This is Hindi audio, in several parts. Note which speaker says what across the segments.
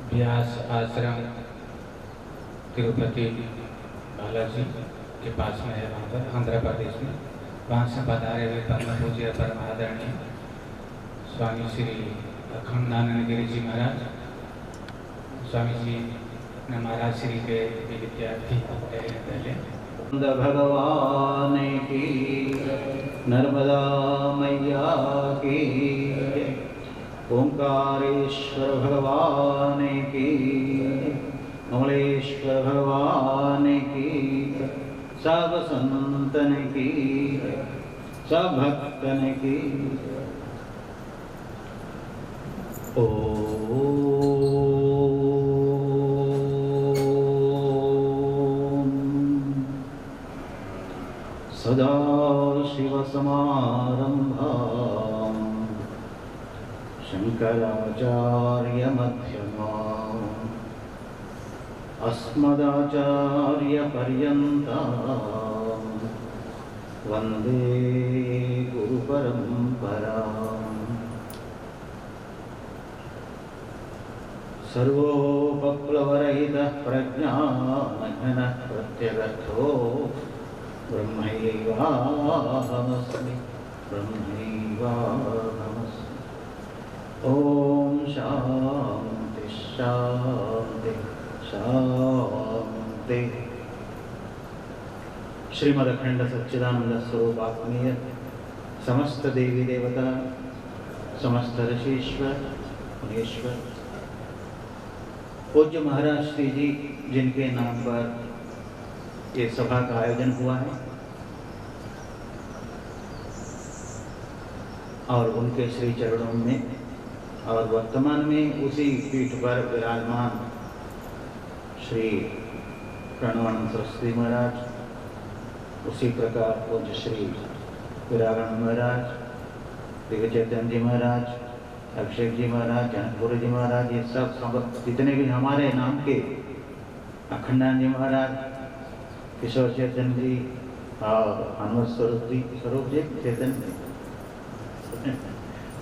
Speaker 1: व्यास आश्रम तिरुपति बालाजी के पास में है, वहाँ पर आंध्र प्रदेश में। वहाँ से पधारे हुए परम पूज्य परम आदरणीय स्वामी श्री अखंडानंद गिरी जी महाराज, स्वामी जी ने महाराज श्री के विद्यार्थी पहले
Speaker 2: भगवान की, नर्मदा मैया की, ओंकारेश्वर भगवान की, कमलेश्वर भगवान की, सब संतन की, सब भक्तन की। सदाशिवसमारम्भां शङ्कराचार्यमध्यमाम् अस्मदाचार्यपर्यन्तां वन्दे गुरुपरम्पराम्। सर्वोपप्लवरहितः प्रज्ञानघनः प्रत्यगर्थो ब्रह्मैवाहमस्मि, ब्रह्मैवाहमस्मि। ओम शांति शांति शांति। श्रीमद् अखंड सच्चिदानंद स्वरूप आत्मीय समस्त देवी देवता, समस्त ऋषीश्वर मुनीश्वर, पूज्य महाराज श्री जी जिनके नाम पर ये सभा का आयोजन हुआ है और उनके श्री चरणों में और वर्तमान में उसी पीठ पर विराजमान श्री प्रणवानंद सरस्वती महाराज, उसी प्रकार पूज्य श्री विरागण महाराज, दिव्य चैतन्य जी महाराज, अभिषेक जी महाराज, जनकपुर जी महाराज, ये सब जितने भी हमारे नाम के, अखंडानंद जी महाराज, किशोर चैतन्य जी और हनुमत स्वरूप जी चैतन्य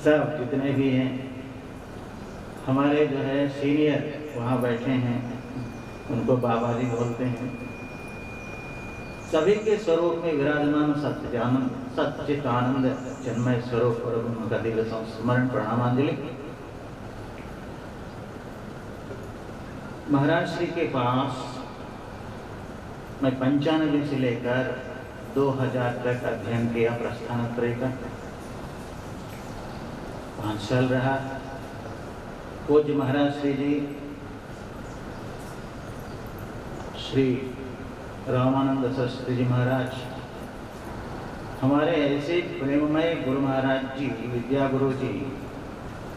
Speaker 2: सब जितने भी हैं, हमारे जो है सीनियर वहाँ बैठे हैं, उनको बाबा जी बोलते हैं। सभी के स्वरूप में विराजमान सच्चिदानंद चिन्मय स्वरूप और उनका दिव्य संस्मरण प्रणामांजलि। महाराज श्री के पास मैं 95 से लेकर 2000 तक अध्ययन किया, प्रस्थान त्रय का 5 साल रहा। पूज्य महाराज श्री जी श्री रामानंद सरस्वती जी महाराज हमारे ऐसे प्रेममय गुरु महाराज जी, विद्या गुरु जी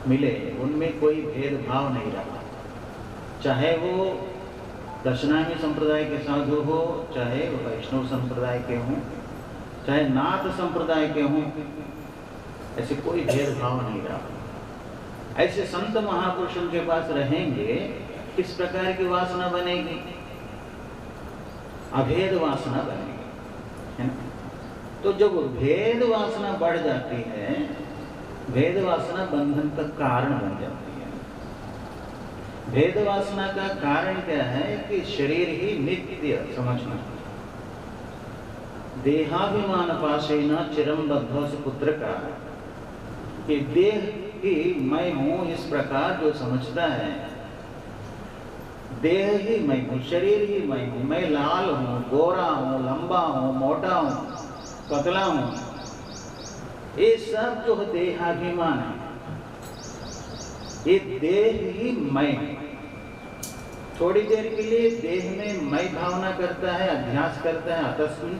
Speaker 2: मिले, उनमें कोई भेदभाव नहीं रहा। चाहे वो दक्षिणामी संप्रदाय के साधु हो, चाहे वो वैष्णव संप्रदाय के हों, चाहे नाथ संप्रदाय के हों, ऐसे कोई भेदभाव नहीं रहा। ऐसे संत महापुरुषों के पास रहेंगे, किस प्रकार की वासना बनेगी? अभेद वासना बनेगी, है ना? तो जब भेद वासना बढ़ जाती है, भेद वासना बंधन का कारण बन जाती है। भेद वासना का कारण क्या है कि शरीर ही नित्य समझना। देहाभिमान पाशेन चिरम बद्धो से पुत्र का, कि देह ही मैं हूं इस प्रकार जो समझता है, देह ही मैं हूं, शरीर ही मैं हूं, मैं लाल हूं, गोरा हूं, लंबा हूं, मोटा हूं, पतला हूं, ये सब जो देहाभिमान है, ये देह ही मैं। थोड़ी देर के लिए देह में मैं भावना करता है, अध्यास करता है, अतस्मिन्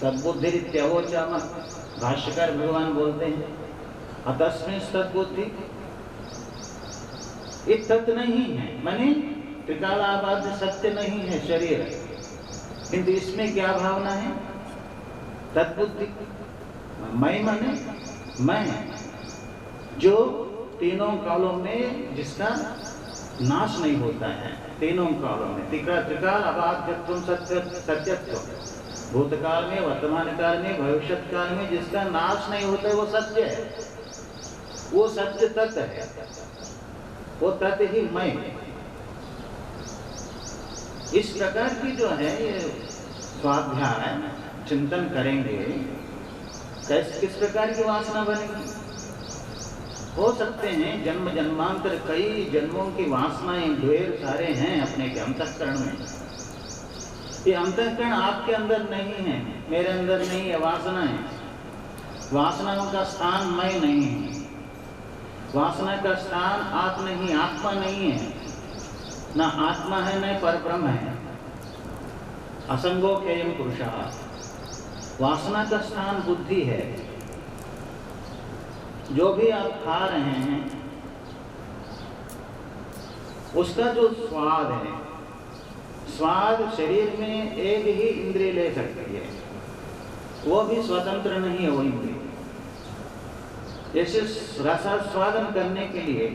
Speaker 2: तद्बुद्धिरित्यवोचामः, भाष्यकार भगवान बोलते हैं अतस्मिन् तद्बुद्धि, ये तत् नहीं है, माने त्रिकालाबाद सत्य नहीं है शरीर, किंतु इसमें क्या भावना है? तद्बुद्धि। मैं माने मैं, जो तीनों कालों में जिसका नाश नहीं होता है, तीनों कालों में त्रिकाल अबाध्यत्व सत्यत्व, भूतकाल में, वर्तमान काल में, भविष्य काल में जिसका नाश नहीं होता है वो सत्य है, वो सत्य तत्व है, वो तत्व ही मैं। इस प्रकार की जो है ये स्वाध्याय चिंतन करेंगे, किस प्रकार की वासना बनेगी। हो सकते हैं जन्म जन्मांतर कई जन्मों की वासनाएं ढेर सारे हैं अपने के अंतःकरण में। ये अंतःकरण आपके अंदर नहीं है, मेरे अंदर नहीं है। वासनाएं, वासनाओं का स्थान मैं नहीं है, वासना का स्थान आप नहीं, आत्मा नहीं है। ना आत्मा है न परब्रह्म है। असंगो खेयम पुरुषः। वासना का स्थान बुद्धि है। जो भी आप खा रहे हैं उसका जो स्वाद है, स्वाद शरीर में एक ही इंद्रिय ले सकती है, वो भी स्वतंत्र नहीं है वो इंद्रिय। जैसे रसास्वादन करने के लिए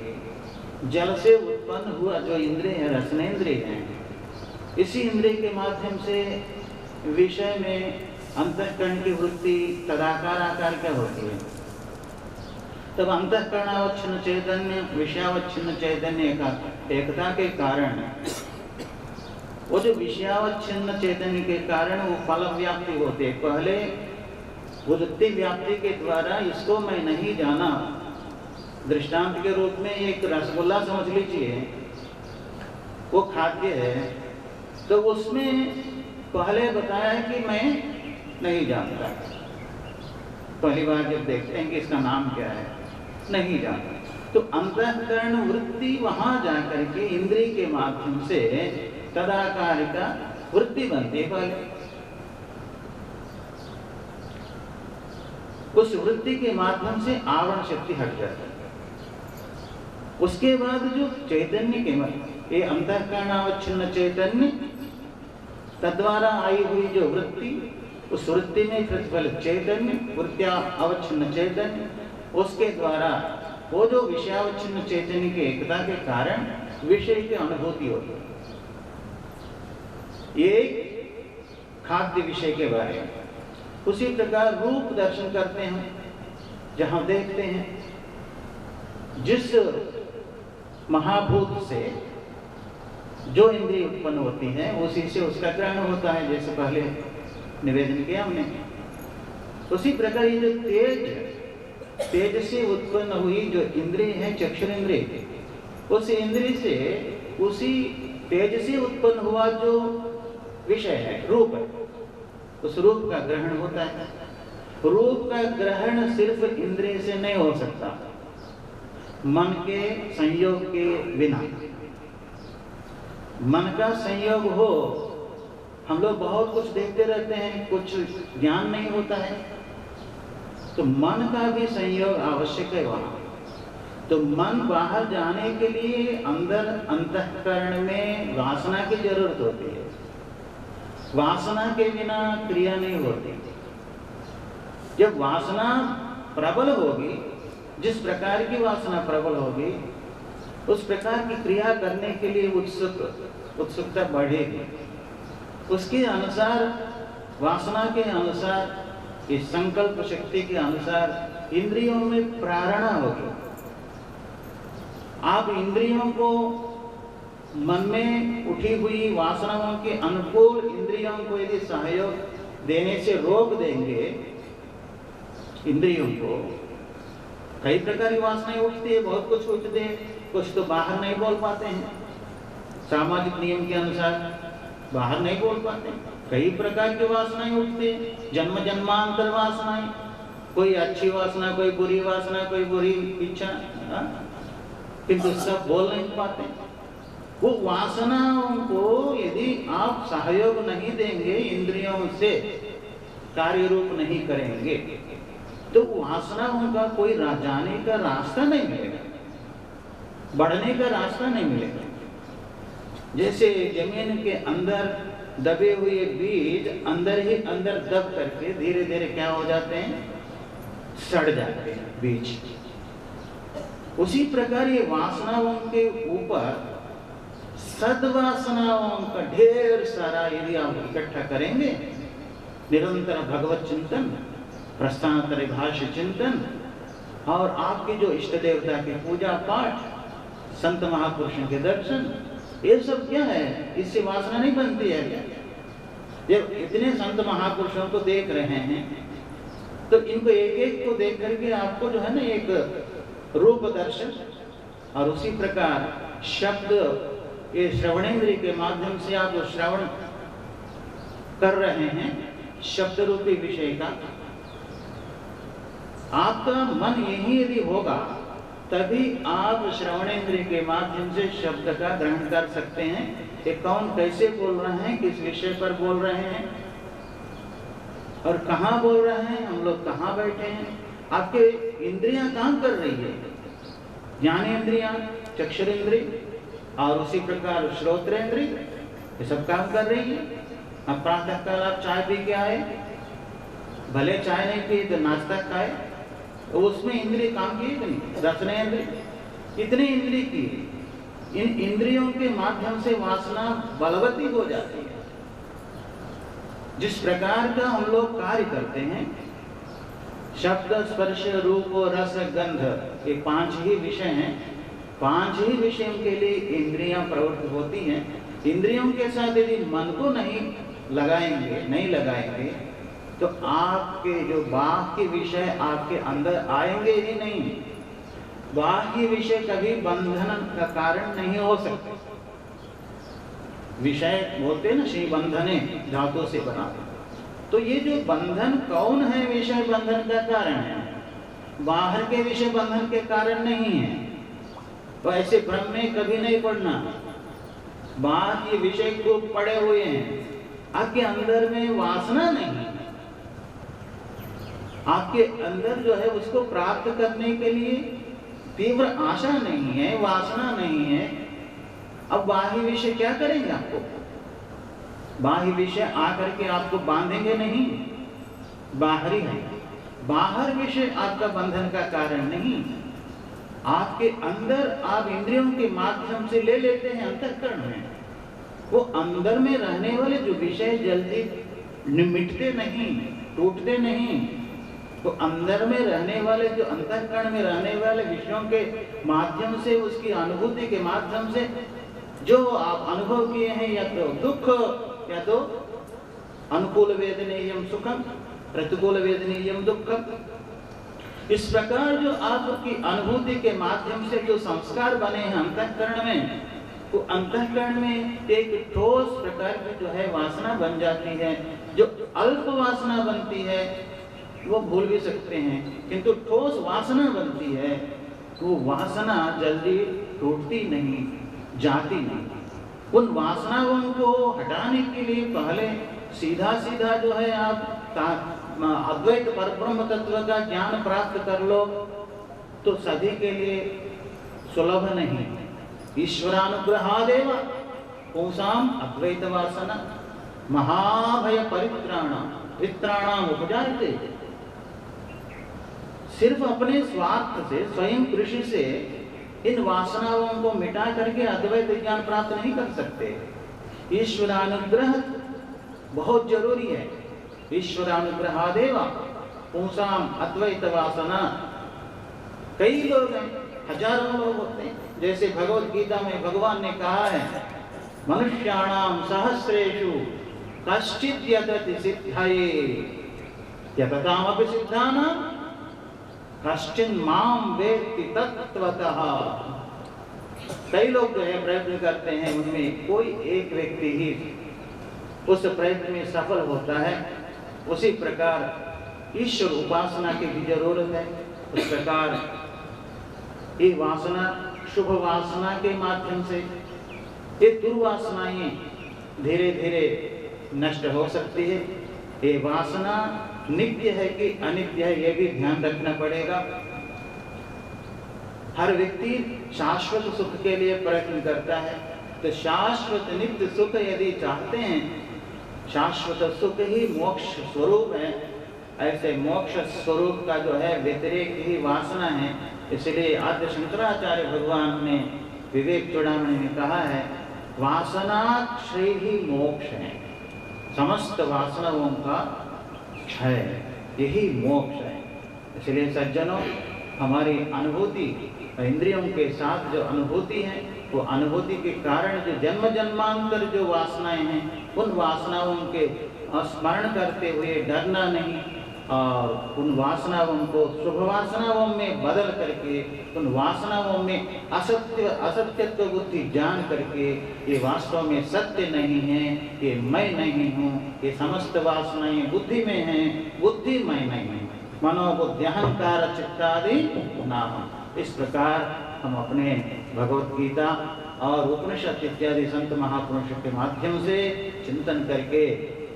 Speaker 2: जल से उत्पन्न हुआ जो इंद्रिय है, रसनेन्द्रिय है, इसी इंद्रिय के माध्यम से विषय में अंतःकरण की वृत्ति तदाकार आकार क्या होती है। तब अंतःकरणावच्छिन्न चैतन्य विषयावच्छिन्न चैतन्य का एकता के कारण, वो जो विषयावच्छिन्न चैतन्य के कारण वो फल व्याप्ति होते है। पहले वृत्ति व्याप्ति के द्वारा इसको मैं नहीं जाना। दृष्टांत के रूप में एक रसगुल्ला समझ लीजिए, वो खाद्य है, तो उसमें पहले बताया है कि मैं नहीं जानता। पहली बार जब देखते हैं कि इसका नाम क्या है, नहीं जानता, तो अंतःकरण वृत्ति वहां जाकर के इंद्रिय के माध्यम से तदाकार का वृत्ति बनती है। पहले उस वृत्ति के माध्यम से आवरण शक्ति हट जाती है। उसके बाद जो चैतन्य के ये अंतःकरणावच्छिन्न चैतन्य तद्वारा आई हुई जो वृत्ति, उस वृत्ति में प्रतिफलित चैतन्य, वृत्त्या अवच्छिन्न चैतन्य, उसके द्वारा वो जो विषयावच्छिन्न चैतन्य के एकता के कारण विषय की अनुभूति होती है। ये खाद्य विषय के बारे में। उसी प्रकार रूप दर्शन करते हैं, जहां देखते हैं जिस महाभूत से जो इंद्रिय उत्पन्न होती है उसी से उसका ग्रहण होता है, जैसे पहले निवेदन किया हमने। उसी प्रकार ये जो तेज से उत्पन्न हुई जो इंद्रिय है चक्षुरेंद्रिय, उस इंद्रिय से उसी तेज से उत्पन्न हुआ जो विषय है, रूप है, उस रूप का ग्रहण होता है। रूप का ग्रहण सिर्फ इंद्रिय से नहीं हो सकता, मन के संयोग के बिना। मन का संयोग हो, हम लोग बहुत कुछ देखते रहते हैं, कुछ ज्ञान नहीं होता है, तो मन का भी संयोग आवश्यक है वहां। तो मन बाहर जाने के लिए अंदर अंतःकरण में वासना की जरूरत होती है। वासना के बिना क्रिया नहीं होती। जब वासना प्रबल होगी, जिस प्रकार की वासना प्रबल होगी, उस प्रकार की क्रिया करने के लिए उत्सुकता बढ़ेगी। उसके अनुसार, वासना के अनुसार, इस संकल्प शक्ति के अनुसार इंद्रियों में प्रेरणा होगी। आप इंद्रियों को मन में उठी हुई वासनाओं के अनुकूल इंद्रियों को यदि सहयोग देने से रोक देंगे, इंद्रियों को कई प्रकार की वासनाएं उठती है, बहुत कुछ उठते हैं, कुछ तो बाहर नहीं बोल पाते हैं, सामाजिक नियम के अनुसार बाहर नहीं बोल पाते। कई प्रकार की वासनाएं उठती हैं, जन्म जन्मांतर वासनाएं, कोई अच्छी वासना, कोई बुरी वासना, कोई बुरी इच्छा, किंतु सब बोल नहीं पाते। वो वासनाओं को यदि आप सहयोग नहीं देंगे, इंद्रियों से कार्य रूप नहीं करेंगे, तो वासनाओं का कोई जाने का रास्ता नहीं मिलेगा, बढ़ने का रास्ता नहीं मिलेगा। जैसे जमीन के अंदर दबे हुए बीज अंदर ही अंदर दब करके धीरे धीरे क्या हो जाते हैं, सड़ जाते हैं बीज। उसी प्रकार ये वासनाओं के ऊपर सद्वासनाओं का ढेर सारा यदि आप इकट्ठा करेंगे, निरंतर भगवत चिंतन, प्रस्थानत्रय भाष्य चिंतन, और आपके जो इष्ट देवता की पूजा पाठ, संत महापुरुषों के दर्शन, ये सब क्या है? इससे वासना नहीं बनती है क्या? जब इतने संत महापुरुषों को देख रहे हैं तो इनको एक एक को देख करके आपको जो है ना एक रूप दर्शन, और उसी प्रकार शब्द, ये श्रवणेंद्रिय के माध्यम से आप जो श्रवण कर रहे हैं शब्द रूपी विषय का, आपका मन यही यदि होगा तभी आप श्रवणेंद्रिय के माध्यम से शब्द का ग्रहण कर सकते हैं। ये कौन कैसे बोल रहे हैं, किस विषय पर बोल रहे हैं और कहाँ बोल रहे हैं, हम लोग कहाँ बैठे हैं, आपके इंद्रियां काम कर रही है। ज्ञानेंद्रियां, चक्षुरेंद्रिय और उसी प्रकार श्रोत्रेंद्रिय, ये सब काम कर रही है। अब प्रातः काल आप चाय पी के आए, भले चाय नहीं पिए तो नाश्ता खाए, तो उसमें इंद्रिय काम किए कि नहीं? रसनेंद्रिय, कितने इंद्रिय किए? इन इंद्रियों के माध्यम से वासना बलवती हो जाती है। जिस प्रकार का हम लोग कार्य करते हैं, शब्द, स्पर्श, रूप, रस, गंध, ये 5 ही विषय हैं। 5 ही विषयों के लिए इंद्रियां प्रवृत्त होती हैं। इंद्रियों के साथ यदि मन को नहीं लगाएंगे तो आपके जो बाह्य विषय आपके अंदर आएंगे ही नहीं। बाह्य विषय कभी बंधन का कारण नहीं हो सकते। विषय बोलते हैं ना, श्री बंधने धातु से बना। तो ये जो बंधन कौन है, विषय बंधन का कारण है, बाहर के विषय बंधन के कारण नहीं है। तो ऐसे भ्रम में कभी नहीं पड़ना। बाहर ये विषय को पड़े हुए हैं, आपके अंदर में वासना नहीं, आपके अंदर जो है उसको प्राप्त करने के लिए तीव्र आशा नहीं है, वासना नहीं है। अब बाह्य विषय क्या करेंगे आपको? बाह्य विषय आकर के आपको बांधेंगे नहीं, बाहरी है। बाहर विषय आपका बंधन का कारण नहीं। आपके अंदर आप इंद्रियों के माध्यम से ले लेते हैं अंतःकरण में। वो अंदर में रहने वाले जो विषय जल्दी मिटते नहीं, टूटते नहीं। तो अंदर में रहने वाले जो अंतःकरण में रहने वाले विषयों के माध्यम से, उसकी अनुभूति के माध्यम से जो आप अनुभव किए हैं, या तो दुख, या तो अनुकूल वेदनीयम सुखम, प्रतिकूल वेदनीयम दुखम, इस प्रकार जो आपकी अनुभूति के माध्यम से जो संस्कार बने हैं अंतःकरण में, तो अंतःकरण में एक ठोस प्रकार की जो है वासना बन जाती है। जो अल्प वासना बनती है वो भूल भी सकते हैं, किंतु ठोस वासना बनती है, वो वासना जल्दी टूटती नहीं, जाती नहीं। उन वासनाओं को हटाने के लिए पहले सीधा सीधा जो है आप अद्वैत परब्रह्म तत्व का ज्ञान प्राप्त कर लो तो सभी के लिए सुलभ नहीं। ईश्वरानुग्रहादेव पुंसाम अद्वैत वासना महाभय परित्राणाम उपजायते। सिर्फ अपने स्वार्थ से, स्वयं कृषि से इन वासनाओं को मिटा करके अद्वैत ज्ञान प्राप्त नहीं कर सकते। ईश्वरानुग्रह बहुत जरूरी है। ईश्वरानुग्रहादेव पुंसाम अद्वैत वासना। कई लोग हैं, हजारों लोग होते हैं। जैसे भगवत गीता में भगवान ने कहा है, मनुष्याणाम सहस्रेषु कश्चित् यतति सिद्धाये यततामपि सिद्धानां कश्चिन् मां वेत्ति तत्त्वतः। कई लोग जो है प्रयत्न करते हैं, उनमें कोई एक व्यक्ति ही उस प्रयत्न में सफल होता है। उसी प्रकार ईश्वर उपासना की भी जरूरत है। उस प्रकार ये वासना, शुभ वासना के माध्यम से ये दुर्वासनाएं धीरे धीरे नष्ट हो सकती है। ये वासना नित्य है कि अनित्य है, ये भी ध्यान रखना पड़ेगा। हर व्यक्ति शाश्वत सुख के लिए प्रयत्न करता है, तो शाश्वत नित्य सुख यदि चाहते हैं, शाश्वत सुख ही मोक्ष स्वरूप है। ऐसे मोक्ष स्वरूप का जो है व्यतिरेक ही वासना है। इसलिए आद्य शंकराचार्य भगवान ने विवेक चूड़ामणि में कहा है, वासना क्षय ही मोक्ष है। समस्त वासनाओं का क्षय, यही मोक्ष है। इसलिए सज्जनों, हमारी अनुभूति, इंद्रियों के साथ जो अनुभूति है, वो अनुभूति के कारण जो जन्म जन्मांतर जो वासनाएं हैं, उन वासनाओं के स्मरण करते हुए डरना नहीं, और उन वासनाओं को शुभ वासनाओं में बदल करके, उन वासनाओं में असत्यत्व बुद्धि जान करके ये वास्तव में सत्य नहीं है, ये मैं नहीं हूँ, ये समस्त वासनाएं बुद्धि में हैं, बुद्धि मैं नहीं हूँ, मनोबुद्धि अहंकार चित्तादि नाम। इस प्रकार हम अपने भगवत गीता और उपनिषद इत्यादि संत महापुरुषों के माध्यम से चिंतन करके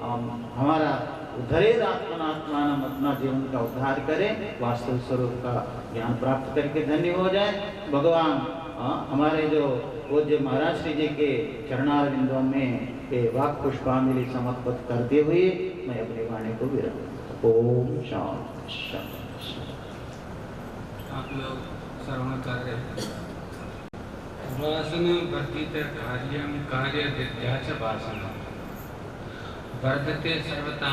Speaker 2: हमारा उद्धरेद आत्मनात्मान, अपना जीवन का उद्धार करें, वास्तव स्वरूप का ज्ञान प्राप्त करके धन्य हो जाए। भगवान हमारे जो पूज्य महाराज श्री जी के चरणारविंदों में ये वाक पुष्पांजलि समर्पित करते हुए मैं अपनी वाणी को विराम। ओम शांति शांति।
Speaker 1: आप लोग श्रवण कर रहे हैं। वासना वर्धित कार्यं कार्य विद्या च वासना वर्धते सर्वथा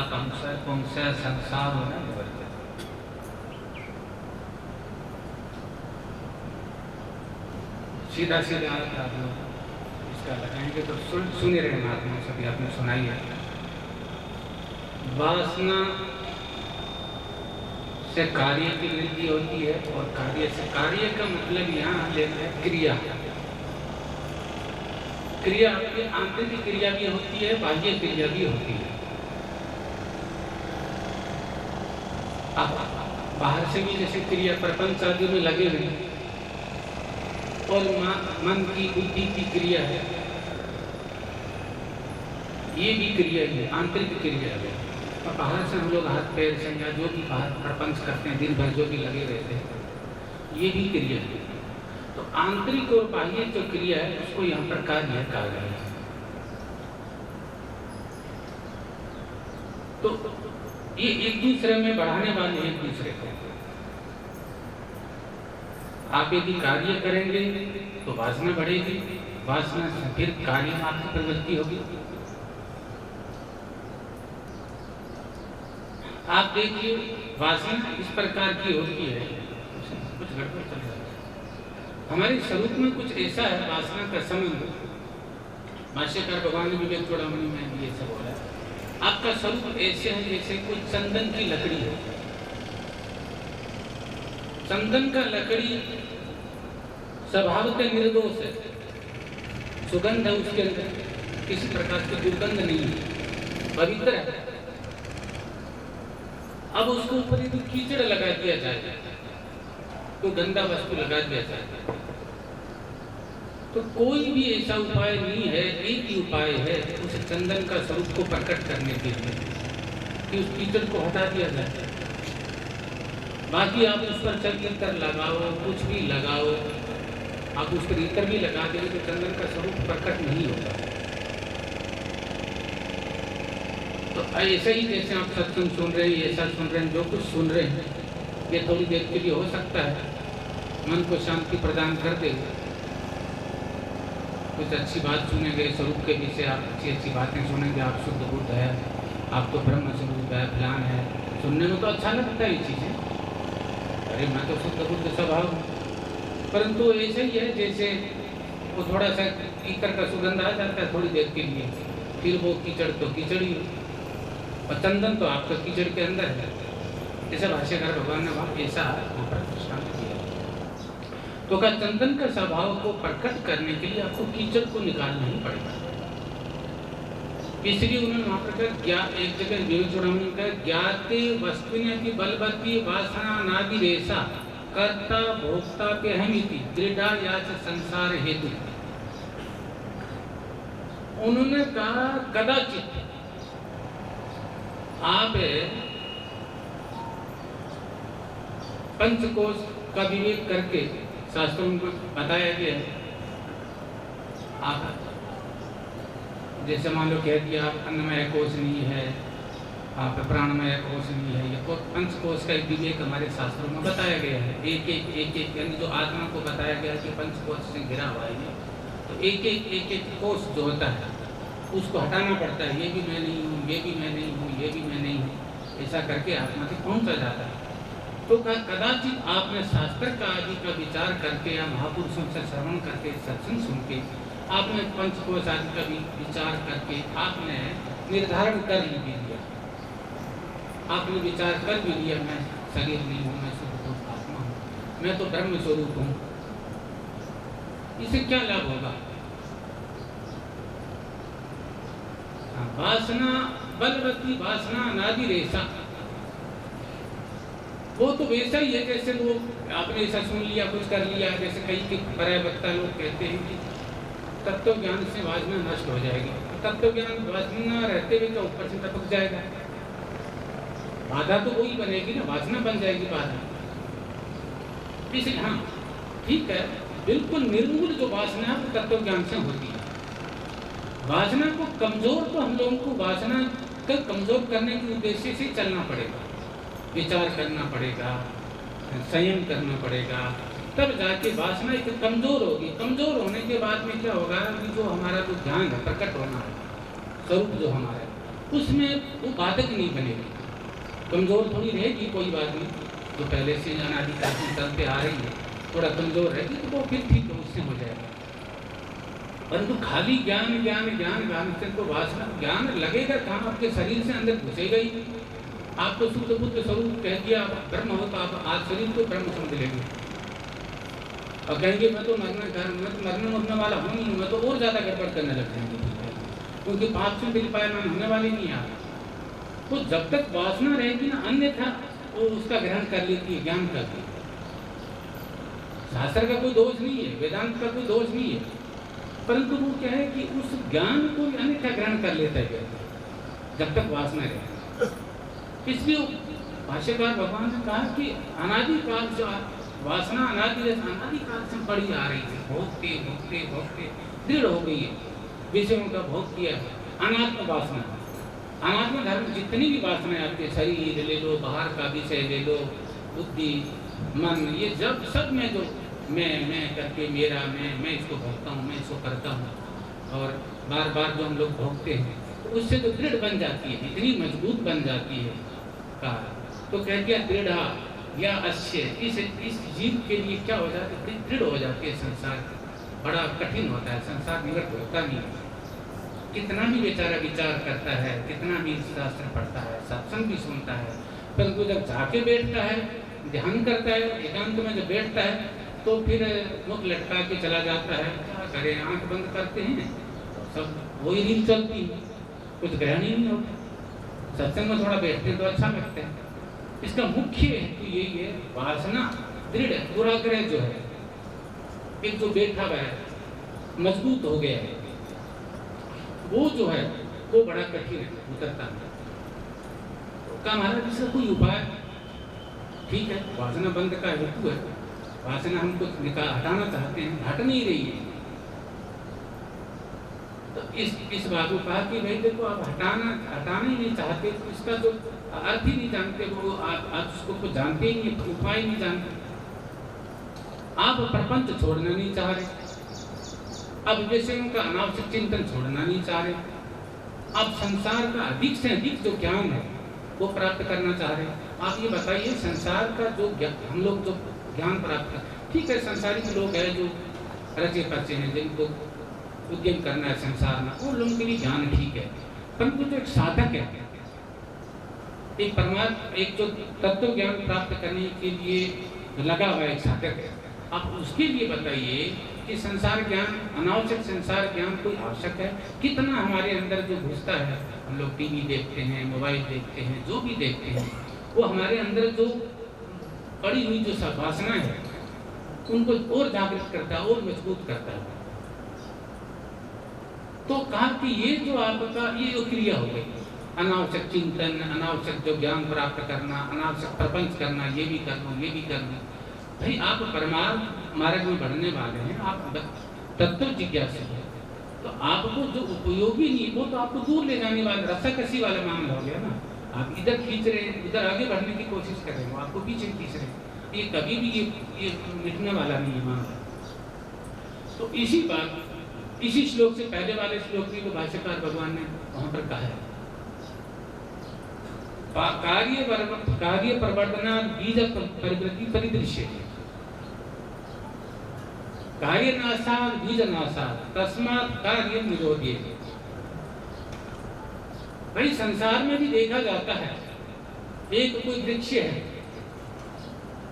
Speaker 1: पुंसः संसारो न निवर्तते। सीधा सीधा आप लोग इसका लगाएंगे तो सुन रहे महात्मा सभी आपने सुनाई है। वासना से कार्य की वृद्धि होती है, और कार्य का मतलब यहाँ लेते हैं क्रिया। क्रिया आपकी आंतरिक क्रिया भी होती है, बाह्य क्रिया भी होती है। आप बाहर से भी जैसे क्रिया प्रपंच आदि में लगे हुए हैं, और मन की बुद्धि की क्रिया है, ये भी क्रिया है, आंतरिक क्रिया है। और बाहर से हम लोग हाथ पैर से या जो भी बाहर प्रपंच करते हैं, दिन भर जो भी लगे रहते हैं, ये भी क्रिया है। तो आंतरिक और बाह्य जो क्रिया है उसको यहाँ पर कार्य कहा गया है। तो ये एक दूसरे में बढ़ाने वाले एक दूसरे को। आप यदि कार्य करेंगे तो वासना बढ़ेगी, वासना से फिर कार्य में आपकी प्रवृत्ति होगी। आप देखिए वासना इस प्रकार की होती है, कुछ गड़बड़ चल रहा है हमारे स्वरूप में, कुछ ऐसा है वासना का संबंध। भाष्यकार भगवान विवेक चूड़ामणि में ये सब बोला है। आपका स्वरूप ऐसे है जैसे कोई चंदन की लकड़ी है। चंदन का लकड़ी स्वभावतः निर्दोष है, सुगंध है उसके अंदर, किसी प्रकार की दुर्गंध नहीं है, पवित्र है। अब उसको ऊपर यदि कीचड़ लगा दिया जाए, तो गंदा वस्तु लगा दिया जाए, तो कोई भी ऐसा उपाय नहीं है, एक ही उपाय है उस चंदन का स्वरूप को प्रकट करने के लिए कि उस कीचड़ को हटा दिया जाए। बाकी आप उस पर चल इत्र लगाओ, कुछ भी लगाओ, आप उस पर इत्र भी लगा देंगे तो चंदन का स्वरूप प्रकट नहीं होगा। तो ऐसे ही जैसे आप सत्संग सुन रहे हैं, ऐसा सुन रहे हैं, जो कुछ सुन रहे हैं ये थोड़ी देर के लिए हो सकता है मन को शांति प्रदान कर देगा। कुछ अच्छी बात सुनेंगे, स्वरूप के विषय आप अच्छी अच्छी बातें सुनेंगे, आप शुद्ध बुद्ध है, आप तो ब्रह्म स्वरूप है, फलान है, सुनने में तो अच्छा लगता है ये चीज़ें, अरे मैं तो शुद्ध बुद्ध स्वभाव हूँ। परंतु ऐसे ही है जैसे वो थोड़ा सा कीचड़ का सुगंध आ जाता है थोड़ी देर के लिए, फिर वो कीचड़ तो कीचड़ ही, और चंदन तो आपका कीचड़ के अंदर है। जैसे भाष्यकार भगवान ने वहाँ ऐसा वहाँ पर दृष्टांत किया। तो क्या चंदन का स्वभाव को प्रकट करने के लिए आपको कीचड़ को निकालना ही पड़ेगा। इसलिए उन्होंने वहाँ पर एक जगह विवेक चूड़ामणि का ज्ञाते वस्तुनि बलवती वासना नादि रेसा कर्ता भोक्ता पे हमिति दृढ़ा या संसार हेतु। उन्होंने कहा कदाचित आप पंचकोश का विवेक करके, शास्त्रों में बताया गया है, आप जैसे मान लो कह दिया आप अन्नमय कोश नहीं है, आप प्राणमय कोश नहीं है, ये पंचकोश का एक विवेक हमारे शास्त्रों में बताया गया है। एक एक यानी जो आत्मा को बताया गया कि पंचकोश से घिरा हुआ है, तो एक कोश जो होता है उसको हटाना पड़ता है। ये भी मैं नहीं हूँ, ये भी मैं नहीं हूँ, ये भी मैं नहीं हूँ, ऐसा करके आत्मा तक पहुँचा जाता है। तो कदाचित आपने शास्त्र का आदि का विचार करके या महापुरुषों से श्रवण करके सत्संग सुन के आपने पंचकोश आदि का विचार करके आपने निर्धारण कर ही भी लिया, आपने विचार कर भी लिया मैं शरीर नहीं हूँ, मैं शुद्ध आत्मा हूँ, मैं तो ब्रह्म स्वरूप हूँ। इसे क्या लाभ होगा? वासना बलवती वासना अनादि रेशा, वो तो वैसा ही है जैसे लोग आपने ऐसा सुन लिया कुछ कर लिया, जैसे कई पर्यावक्ता लोग कहते हैं कि तत्व ज्ञान से वासना नष्ट हो जाएगी। तत्व ज्ञान वासना रहते हुए क्या ऊपर से टपक जाएगा? बाधा तो वही बनेगी ना, वासना बन जाएगी बाधा। इसलिए हाँ ठीक है, बिल्कुल निर्मूल जो वासना है वो तत्व ज्ञान से होती है। वासना को कमजोर तो हम लोगों को वासना को कमजोर करने के उद्देश्य से चलना पड़ेगा, विचार करना पड़ेगा, संयम करना पड़ेगा, तब जाके वासना एक कमजोर होगी। कमजोर होने के बाद में क्या होगा कि जो हमारा जो ज्ञान है प्रकट होना है, स्वरूप जो हमारा है, उसमें वो बाधक नहीं बनेगी। कमजोर थोड़ी रहेगी, कोई बात नहीं, जो पहले से अनादिकाल से चलते आ रही है थोड़ा कमजोर रहेगी तो वो फिर ठीक है, उससे हो जाएगा। परंतु खाली ज्ञान ज्ञान ज्ञान ज्ञान से तो वासना ज्ञान लगेगा कहाँ? आपके शरीर से अंदर घुसेगा ही। आपको शुद्ध बुद्ध स्वरूप कह दिया ब्रह्म हो तो आप आज शरीर को ब्रह्म समझ लेंगे और कहेंगे मैं तो मरने वाला हूँ नहीं, मैं तो और ज़्यादा गड़बड़ करने लग जाएंगे, क्योंकि पाप से दिल पाया मैं होने वाली नहीं आ। तो जब तक वासना रहेगी ना, अन्यथा वो उसका ग्रहण कर लेती है, ज्ञान करती है। शास्त्र का कोई दोष नहीं है, वेदांत का कोई दोष नहीं है, परंतु वो क्या है कि उस ज्ञान को अन्यथा ग्रहण कर लेता है जब तक वासना रहे। इसलिए भाष्यकार भगवान ने कहा कि अनादिकाल से वासना अनादिकाल से बढ़ी आ रही है, भोगते भोगते भोगते दृढ़ हो गई है, विषयों का भोग किया है। अनात्म वासना, अनात्म धर्म जितनी भी वासनाएं आपके शरीर ले लो, बाहर का विषय ले लो, बुद्धि मन, ये जब सब में जो मैं करके मेरा मैं इसको भोगता हूँ, मैं इसको करता हूँ, और बार बार जो हम लोग भोगते हैं तो उससे तो दृढ़ बन जाती है, इतनी मजबूत बन जाती है कहा। तो कह दिया दृढ़ या अश्य, इस जीव के लिए क्या हो जाता है? दृढ़ हो जाती है। संसार बड़ा कठिन होता है, संसार निवृत्त होता नहीं है। कितना भी बेचारा विचार करता है, कितना भी शास्त्र पढ़ता है, सत्संग भी सुनता है, परंतु जब जाके बैठता है, ध्यान करता है, एकांत में जब बैठता है तो फिर मुख लटका के चला जाता है। क्या करें, आंख बंद करते हैं सब वही रील चलती है, कुछ ग्रहण ही नहीं होता। सत्संग में थोड़ा बैठते तो अच्छा लगता है। इसका मुख्य हेतु यही है, वासना दृढ़ दुराग्रह जो है, एक जो बैठा हुआ है मजबूत हो गया है, वो जो है वो बड़ा कठिन है, उतरता नहीं। का महाराज इसका कोई उपाय? ठीक है, वासना बंद का हेतु है, वासना हम कुछ हटाना चाहते हैं, हट नहीं रही है। तो इस बात को कहा कि भाई देखो आप हटाना ही नहीं चाहते, तो इसका जो अर्थ ही नहीं जानते, वो आप उसको कुछ जानते ही नहीं, उपाय नहीं जानते। आप प्रपंच छोड़ना नहीं चाह रहे, अब विषयों का अनावश्यक चिंतन छोड़ना नहीं चाह रहे, अब संसार का अधिक से अधिक जो ज्ञान है वो प्राप्त करना चाह रहे। आप ये बताइए, संसार का जो हम लोग जो ज्ञान प्राप्त कर, ठीक है संसारिक लोग हैं जो रचे पचे हैं, जिनको उद्यम करना है संसार में, उन लोगों के लिए ज्ञान ठीक है, परंतु जो एक साधक है, एक परमात्मा, एक जो तत्व ज्ञान प्राप्त करने के लिए लगा हुआ एक साधक है, आप उसके लिए बताइए कि संसार ज्ञान, अनावश्यक संसार ज्ञान कोई आवश्यक है? कितना हमारे अंदर जो घुसता है, हम लोग टीवी देखते हैं, मोबाइल देखते हैं, जो भी देखते हैं, वो हमारे अंदर जो पड़ी हुई जो वासना है उनको और जागृत करता है, और मजबूत करता है। तो कहा कि ये जो आपका ये क्रिया हो गई, अनावश्यक चिंतन, अनावश्यक जो ज्ञान प्राप्त करना, अनावश्यक प्रपंच करना, ये भी कर लो, ये भी कर लो। भाई आप परमार्थ मार्ग में बढ़ने वाले हैं, आप तत्व जिज्ञासु हैं, तो आपको जो उपयोगी नहीं वो तो आपको दूर ले जाने वाला रस्साकसी वाला मामला हो गया ना। आप इधर खींच रहे हैं, उधर आगे बढ़ने की कोशिश कर रहे हैं, आपको पीछे खींच रहे हैं, ये कभी भी ये मिटने वाला नहीं है मामला। तो इसी श्लोक से पहले वाले श्लोक में तो भाष्यकार भगवान ने वहां पर कहा है कार्य प्रवर्तना बीज परिवृत्ति परिदृश्य कार्य नाशाद बीज नाशाद तस्मात् कार्य निरोधी। भाई संसार में भी देखा जाता है, एक कोई वृक्ष है,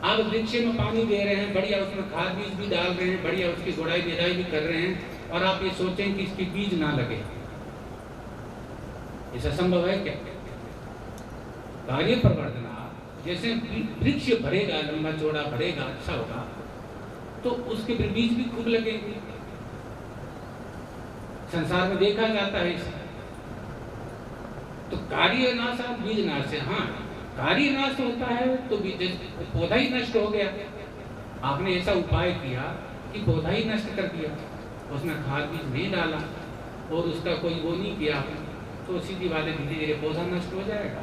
Speaker 1: आप वृक्ष में पानी दे रहे हैं, बढ़िया उसमें खाद बीज भी डाल रहे हैं, बढ़िया उसकी गुड़ाई निराई भी कर रहे हैं, और आप ये सोचें कि इसकी बीज ना लगे, ऐसा संभव है क्या? कार्य प्रवर्धना, जैसे वृक्ष बढ़ेगा, लंबा चौड़ा बढ़ेगा, अच्छा होगा, तो उसके बीज भी खूब लगेंगे। संसार में देखा जाता है इसे। तो कार्य नाश और बीज नाश है। हाँ, कार्य नाश होता है तो बीज, पौधा ही नष्ट हो गया। आपने ऐसा उपाय किया कि पौधा ही नष्ट कर दिया, उसमें खाद बीज नहीं डाला और उसका कोई वो नहीं किया, तो सीधी बात है धीरे धीरे पौधा नष्ट हो जाएगा,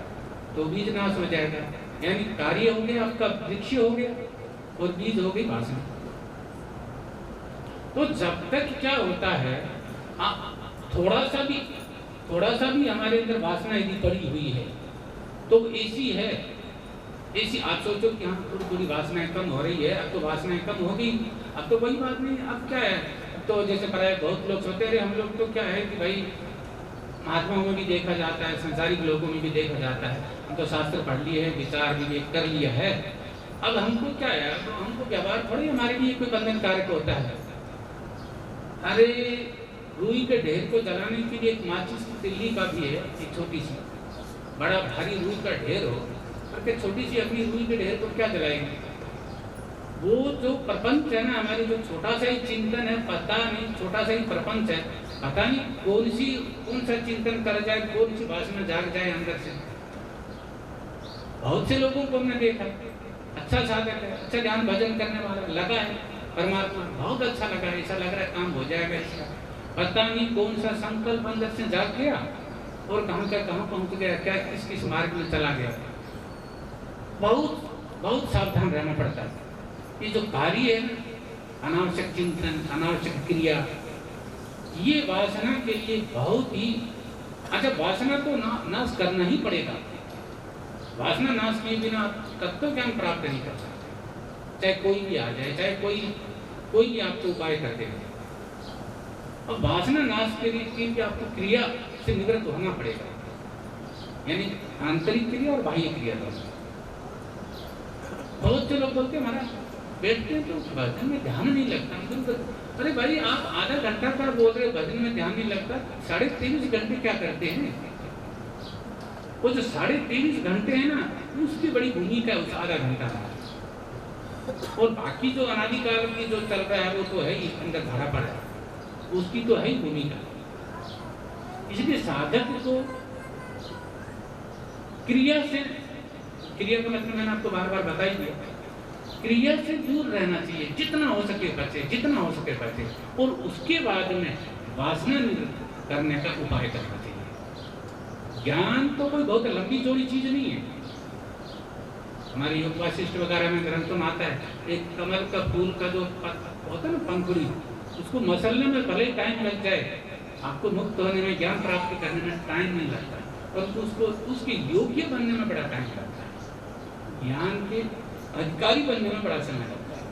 Speaker 1: तो बीज नाश हो जाएगा। यानी कार्य हो गया आपका, वृक्ष हो गया, और बीज हो गई वासना। तो जब तक क्या होता है, थोड़ा सा भी हमारे अंदर वासना यदि पड़ी हुई है तो ऐसी है, ऐसी आप सोचो कि हाँ थोड़ी थोड़ी वासनाएं कम हो रही है, अब तो वासनाएं कम हो गई, अब तो कोई बात नहीं, अब क्या है, तो जैसे प्राय बहुत लोग सोचते रहे, हम लोग तो क्या है कि भाई महात्माओं में भी देखा जाता है, संसारिक लोगों में भी देखा जाता है, हम तो शास्त्र पढ़ लिए है, विचार भी कर लिया है, अब हमको क्या है, तो हमको व्यवहार थोड़ी हमारे लिए कोई बंधन कारक होता है। अरे रुई के ढेर को जलाने के लिए एक माचिस की तिल्ली का भी है, एक छोटी सी, बड़ा भारी रुई का ढेर हो, करके छोटी सी अपनी रुई के ढेर को क्या जलाएंगे? वो जो प्रपंच है ना, हमारी जो छोटा सा ही चिंतन है, पता नहीं छोटा सा ही प्रपंच है, पता नहीं कौन सा चिंतन कर जाए, कौन सी वासना जाग जाए अंदर से। बहुत से लोगों को हमने देखा, अच्छा साधक है, अच्छा ध्यान भजन करने वाला, लगा है परमात्मा, बहुत अच्छा लगा, ऐसा लग रहा है काम हो जाएगा इसका, पता नहीं कौन सा संकल्प अंदर से जाग गया और कहाँ का कहाँ पहुंच गया, क्या किस मार्ग में चला गया। बहुत सावधान रहना पड़ता है। ये जो कार्य है ना, अनावश्यक चिंतन, अनावश्यक क्रिया, ये वासना के लिए बहुत ही अच्छा, वासना तो नाश करना ही पड़ेगा। वासना नाश किए बिना तत्व ज्ञान प्राप्त नहीं कर सकते, चाहे कोई भी आ जाए, चाहे कोई भी आपको उपाय कर दे। और वासना नाश के लिए आपको क्रिया से निवृत्त होना पड़ेगा, यानी आंतरिक क्रिया और बाह्य क्रिया दोनों। बहुत से लोग बोलते हैं महाराज बैठते हैं तो भजन में ध्यान नहीं लगता। अरे भाई आप आधा घंटा का बोल रहे भजन में ध्यान नहीं लगता, 23.5 घंटे क्या करते हैं? वो जो 23.5 घंटे है ना, उसकी बड़ी भूमिका है उस आधा घंटा में, और बाकी जो अनादिकाल की जो चल रहा है वो तो है ही अंदर भरा पड़ा है, उसकी तो है ही भूमिका। इसलिए साधक को क्रिया का मतलब मैंने आपको बार बार बताई दिया, क्रिया से दूर रहना चाहिए, जितना हो सके बचे, और उसके बाद में वासना निवृत्त करने का उपाय करना चाहिए। ज्ञान तो कोई बहुत लंबी चौड़ी चीज नहीं है। हमारे योग वासिष्ठ वगैरह में ग्रंथों में आता है, एक कमल का फूल का जो होता है ना पंखुड़ी, उसको मसलने में भले टाइम लग जाए, आपको मुक्त होने में, ज्ञान प्राप्त करने में टाइम नहीं लगता, परंतु उसको उसके योग्य बनने में बड़ा टाइम लगता है, ज्ञान के अधिकारी बनने में बड़ा समय लगता है।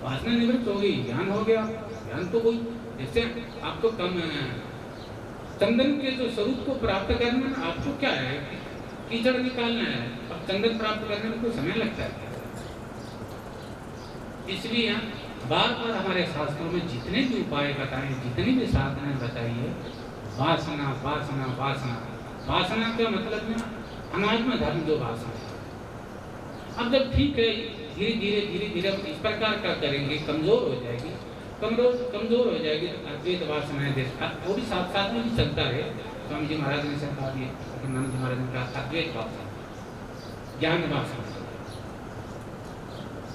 Speaker 1: वासना निवृत्त हो गई, ज्ञान हो गया। ज्ञान तो कोई, जैसे आपको चंदन के जो स्वरूप को प्राप्त करना, आपको क्या है, कीचड़ निकालना है, अब चंदन प्राप्त करने में कोई समय लगता है। इसलिए बार बार हमारे शास्त्रों में जितने भी उपाय बताए, जितनी भी साधनाएं बताई है, वासना वासना वासना, वासना का मतलब ना अनात्म धर्म जो वासना है। अब जब ठीक है, धीरे धीरे इस प्रकार का करेंगे, कमजोर हो जाएगी तो अद्वैत वासनाएं वो भी साथ में भी चलता है। स्वामी जी महाराज ने कहा, सत्यनारायण जी महाराज ने कहा, अद्वैत वासना, ज्ञान वासना,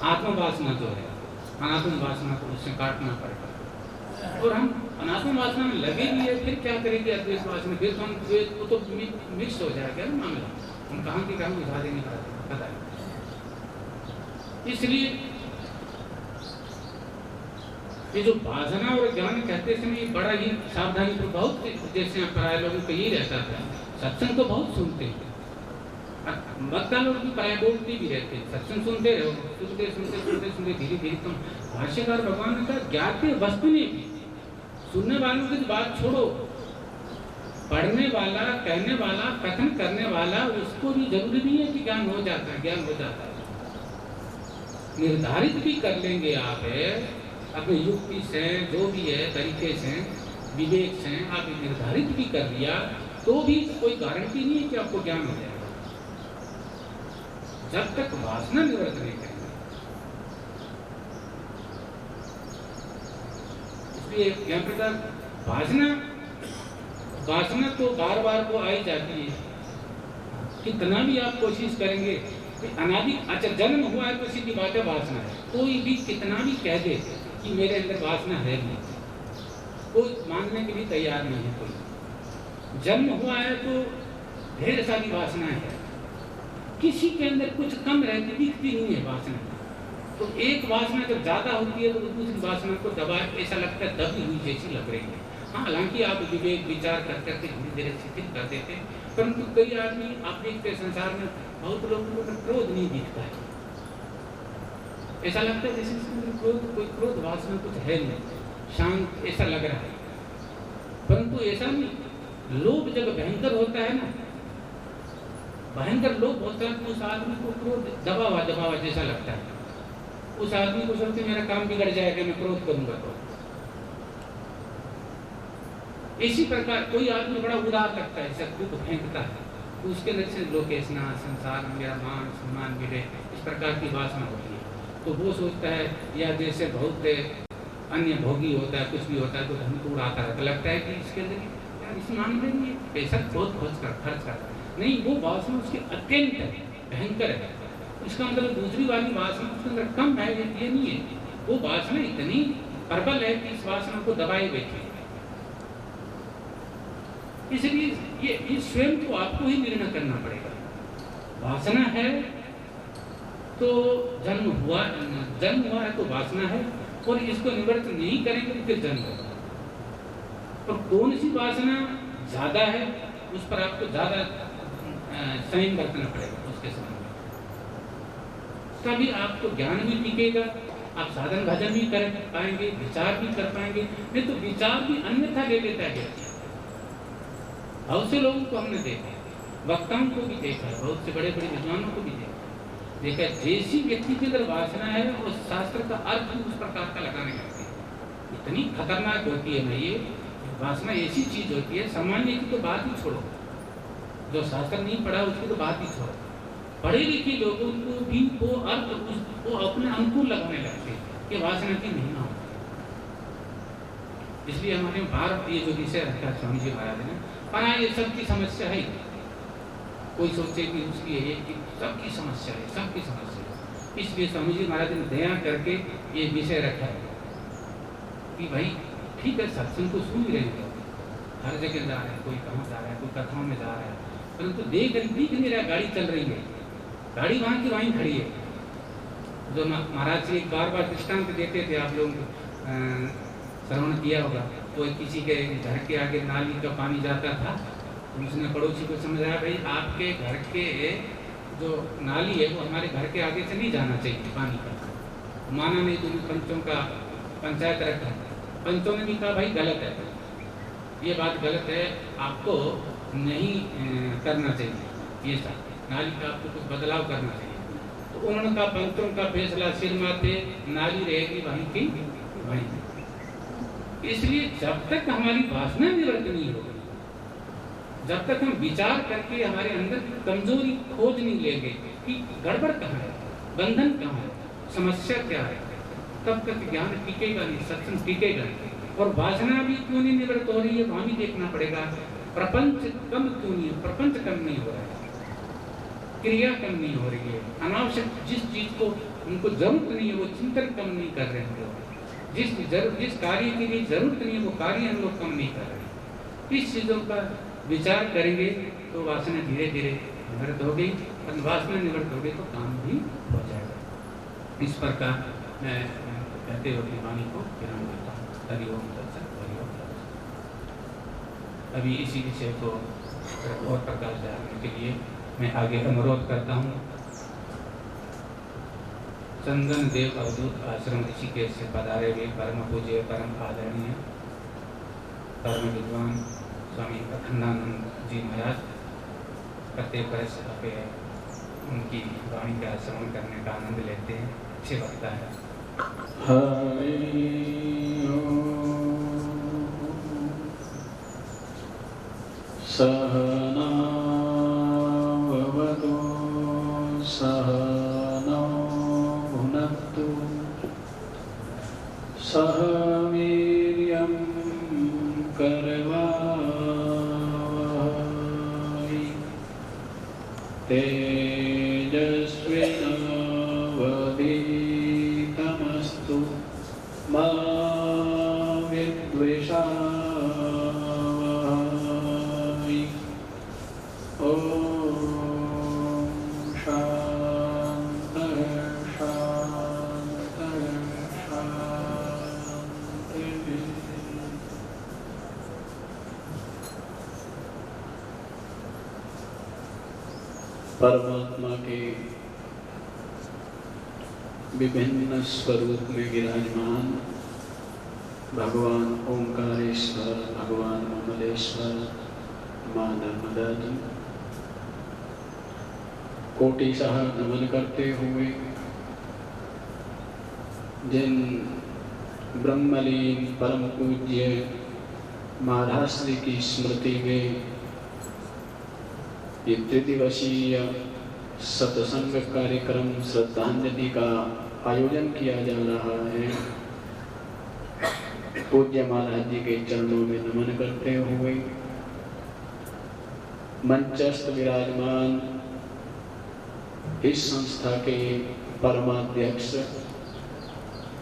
Speaker 1: आत्म वासना जो है, अनात्म वासना को उससे काटना पड़ेगा। और हम अनात्म वासना में लगे भी है, फिर क्या करेंगे अद्वैत वासना, फिर तो हम तो मिक्स हो जाएगा ना मामला, हम कहाँ की कहाँ उठा देंगे पता है। इसलिए ये जो वासना और ज्ञान कहते समय बड़ा ही सावधानी, तो बहुत जैसे प्राय लोगों को यही रहता था, सत्संग तो बहुत सुनते हैं, वक्ता लोग भी प्राय बोलते भी रहते हैं, सत्संग सुनते रहो, सुनते धीरे धीरे तुम भाष्यकार भगवान ने कहा ज्ञाते वस्तु ने भी, सुनने वालों की बात छोड़ो, पढ़ने वाला, कहने वाला, कथन करने वाला, उसको भी जरूरी नहीं है कि ज्ञान हो जाता है, ज्ञान हो जाता है। निर्धारित भी कर लेंगे आप अपने युक्ति से, जो भी है तरीके से, विवेक से आप निर्धारित भी कर लिया तो भी कोई गारंटी नहीं है कि आपको ज्ञान हो जाएगा, जब तक वासना निवृत्त नहीं करेंगे। इसलिए यहाँ प्रकार वासना तो बार बार को आई जाती है, कितना भी आप कोशिश करेंगे। अनादि अच्छा जन्म हुआ है तो सीधी बात है वासना है, कोई भी कितना भी कह दे कि मेरे अंदर वासना है नहीं, कोई मानने के लिए तैयार नहीं है। कोई जन्म हुआ है तो ढेर सारी वासनाएं है, किसी के अंदर कुछ कम रहती दिखती नहीं है वासना। तो एक वासना जब ज्यादा होती है तो दूसरी वासना को दबा, ऐसा लगता है दबी हुई जैसी लग रही है। हाँ, हालांकि आप विवेक विचार कर करके धीरे धीरे शिथिल कर देते हैं, परंतु कई आदमी आप देखते संसार में बहुत लोगों को क्रोध नहीं दिखता है, ऐसा लगता है जैसे कोई क्रोध वासना कुछ है नहीं, शांत ऐसा लग रहा है। परंतु ऐसा नहीं, लोभ जब भयंकर होता है ना, भयंकर लोभ होता है तो उस आदमी को क्रोध दबा हुआ जैसा लगता है। उस आदमी को सोचते मेरा काम बिगड़ जाएगा, मैं क्रोध करूंगा तो। इसी प्रकार कोई आदमी बड़ा उदार लगता है, सब दुख फेंकता है, तो उसके अंदर से लोकेशना, संसार में मेरा मान सम्मान मिले, इस प्रकार की वासना होती है। तो वो सोचता है, या जैसे बहुत अन्य भोगी होता है, कुछ भी होता है तो धन को उड़ाता है, तो लगता है कि इसके अंदर यार इस मामले में पैसा बहुत खर्च करता है। नहीं, वो वासना उसकी अत्यंत है, भयंकर है। इसका मतलब दूसरी वाली वासना उसके अंदर कम है, ये नहीं है। वो वासना इतनी प्रबल है कि इस वासना को दबाए बैठी है। इसलिए ये स्वयं को आपको ही निर्णय करना पड़ेगा। वासना है तो जन्म हुआ है तो वासना है, और इसको निवृत्त नहीं करेंगे तो फिर जन्म होगा। और कौन सी वासना ज्यादा है उस पर आपको ज्यादा संयम बरतना पड़ेगा उसके समय में, तभी आपको ज्ञान भी टिकेगा, आप साधन भजन भी कर पाएंगे, विचार भी कर पाएंगे। नहीं तो विचार भी अन्यथा ले लेता है। बहुत से लोगों को हमने देखा, वक्ताओं को भी देखा है, बहुत से बड़े बड़े विद्वानों को भी देखा, जैसी व्यक्ति की अगर वासना है उस शास्त्र का अर्थ उस प्रकार का लगाने लगती है। इतनी खतरनाक होती है ना ये वासना, ऐसी चीज होती है, सामान्य की तो बात ही छोड़ो, जो शास्त्र नहीं पढ़ा उसकी तो बात ही छोड़ो, पढ़े लिखे लोगों को भी वो अर्थ वो अपने अनुकूल लगाने लगते हैं कि वासना की महिमा हो। इसलिए हमारे भारत ये जो विषय रखा स्वामी जी महाराज ने, पर ये सबकी समस्या है। कोई सोचे कि उसकी है, कि सबकी समस्या है, सबकी समस्या है। इसलिए स्वामी जी महाराज ने दया करके ये विषय रखा है कि भाई ठीक है, सत्संग को सुन रहे हैं, हर जगह जा रहे हैं, कोई कहाँ जा रहा है, कोई कथाओं में जा रहा है, परंतु दिख नहीं रहा, गाड़ी चल रही है, गाड़ी वहाँ की वहीं खड़ी है। जो महाराज जी एक बार दृष्टांत देते थे, आप लोग श्रवण किया होगा, तो किसी के घर के आगे नाली का पानी जाता था, उसने पड़ोसी को समझाया भाई आपके घर के जो नाली है वो हमारे घर के आगे से नहीं जाना चाहिए पानी का। माना नहीं, तो पंचों का पंचायत रखा, पंचों ने भी कहा भाई गलत है, ये बात गलत है, आपको नहीं करना चाहिए, ये सब नाली का आपको कुछ बदलाव करना चाहिए। तो उन्होंने कहा पंचों का फैसला सिर माथे, नाली रहेगी वहीं की वहीं। इसलिए जब तक हमारी वासना निवृत्त नहीं होगी, जब तक हम विचार करके हमारे अंदर की कमजोरी खोज नहीं लेंगे कि गड़बड़ कहाँ है, बंधन कहाँ है, समस्या क्या है, तब तक ज्ञान टिकेगा नहीं, सत्संग टिकेगा नहीं। और वासना भी क्यों नहीं निवृत्त हो रही है वहां भी देखना पड़ेगा। प्रपंच कम क्यों नहीं है, प्रपंच कम नहीं हो रहा है, क्रिया कम नहीं हो रही है, अनावश्यक जिस चीज को उनको जरूरत नहीं है वो चिंतन कम नहीं कर रहे हैं, जिस कार्य के लिए जरूरत नहीं है वो कार्य हम लोग कम नहीं कर रहे। इस चीजों का विचार करेंगे तो वासना धीरे धीरे निवृत्त हो गई, और वासना निवृत्त हो गई तो काम भी हो जाएगा। इस प्रकार मैं कहते हुए अपनी वाणी को विराम देता हूँ। हरिओम तत्सत, हरिओम तत्सत। अभी इसी विषय को और प्रकाश डालने के लिए मैं आगे अनुरोध करता हूँ चंदन देव अवधूत आश्रम ऋषिकेश से पधारे हुए परम पूज्य परम आदरणीय परम विद्वान स्वामी अखंडानंद जी महाराज प्रत्येक वर्ष पे उनकी वाणी का श्रवण करने का आनंद लेते हैं। अच्छे लगता है।
Speaker 3: सहना भवतु सहनौ भुनक्तु सह वीर्यं करवावहै तेजस्विनावधीतमस्तु मा विद्विषावहै। ॐ शान्तिः शान्तिः शान्तिः। परमात्मा के विभिन्न स्वरूप में विराजमान भगवान ओंकारेश्वर, भगवान ममलेश्वर, माँ नर्मदा जी कोटिशः नमन करते हुए जिन ब्रह्मलीन परम पूज्य महाराज श्री की स्मृति में ये त्रिदिवसीय सत्संग कार्यक्रम श्रद्धांजलि का आयोजन किया जा रहा है। पूज्य महाराज जी के चरणों में नमन करते हुए मंचस्थ विराजमान इस संस्था के परमाध्यक्ष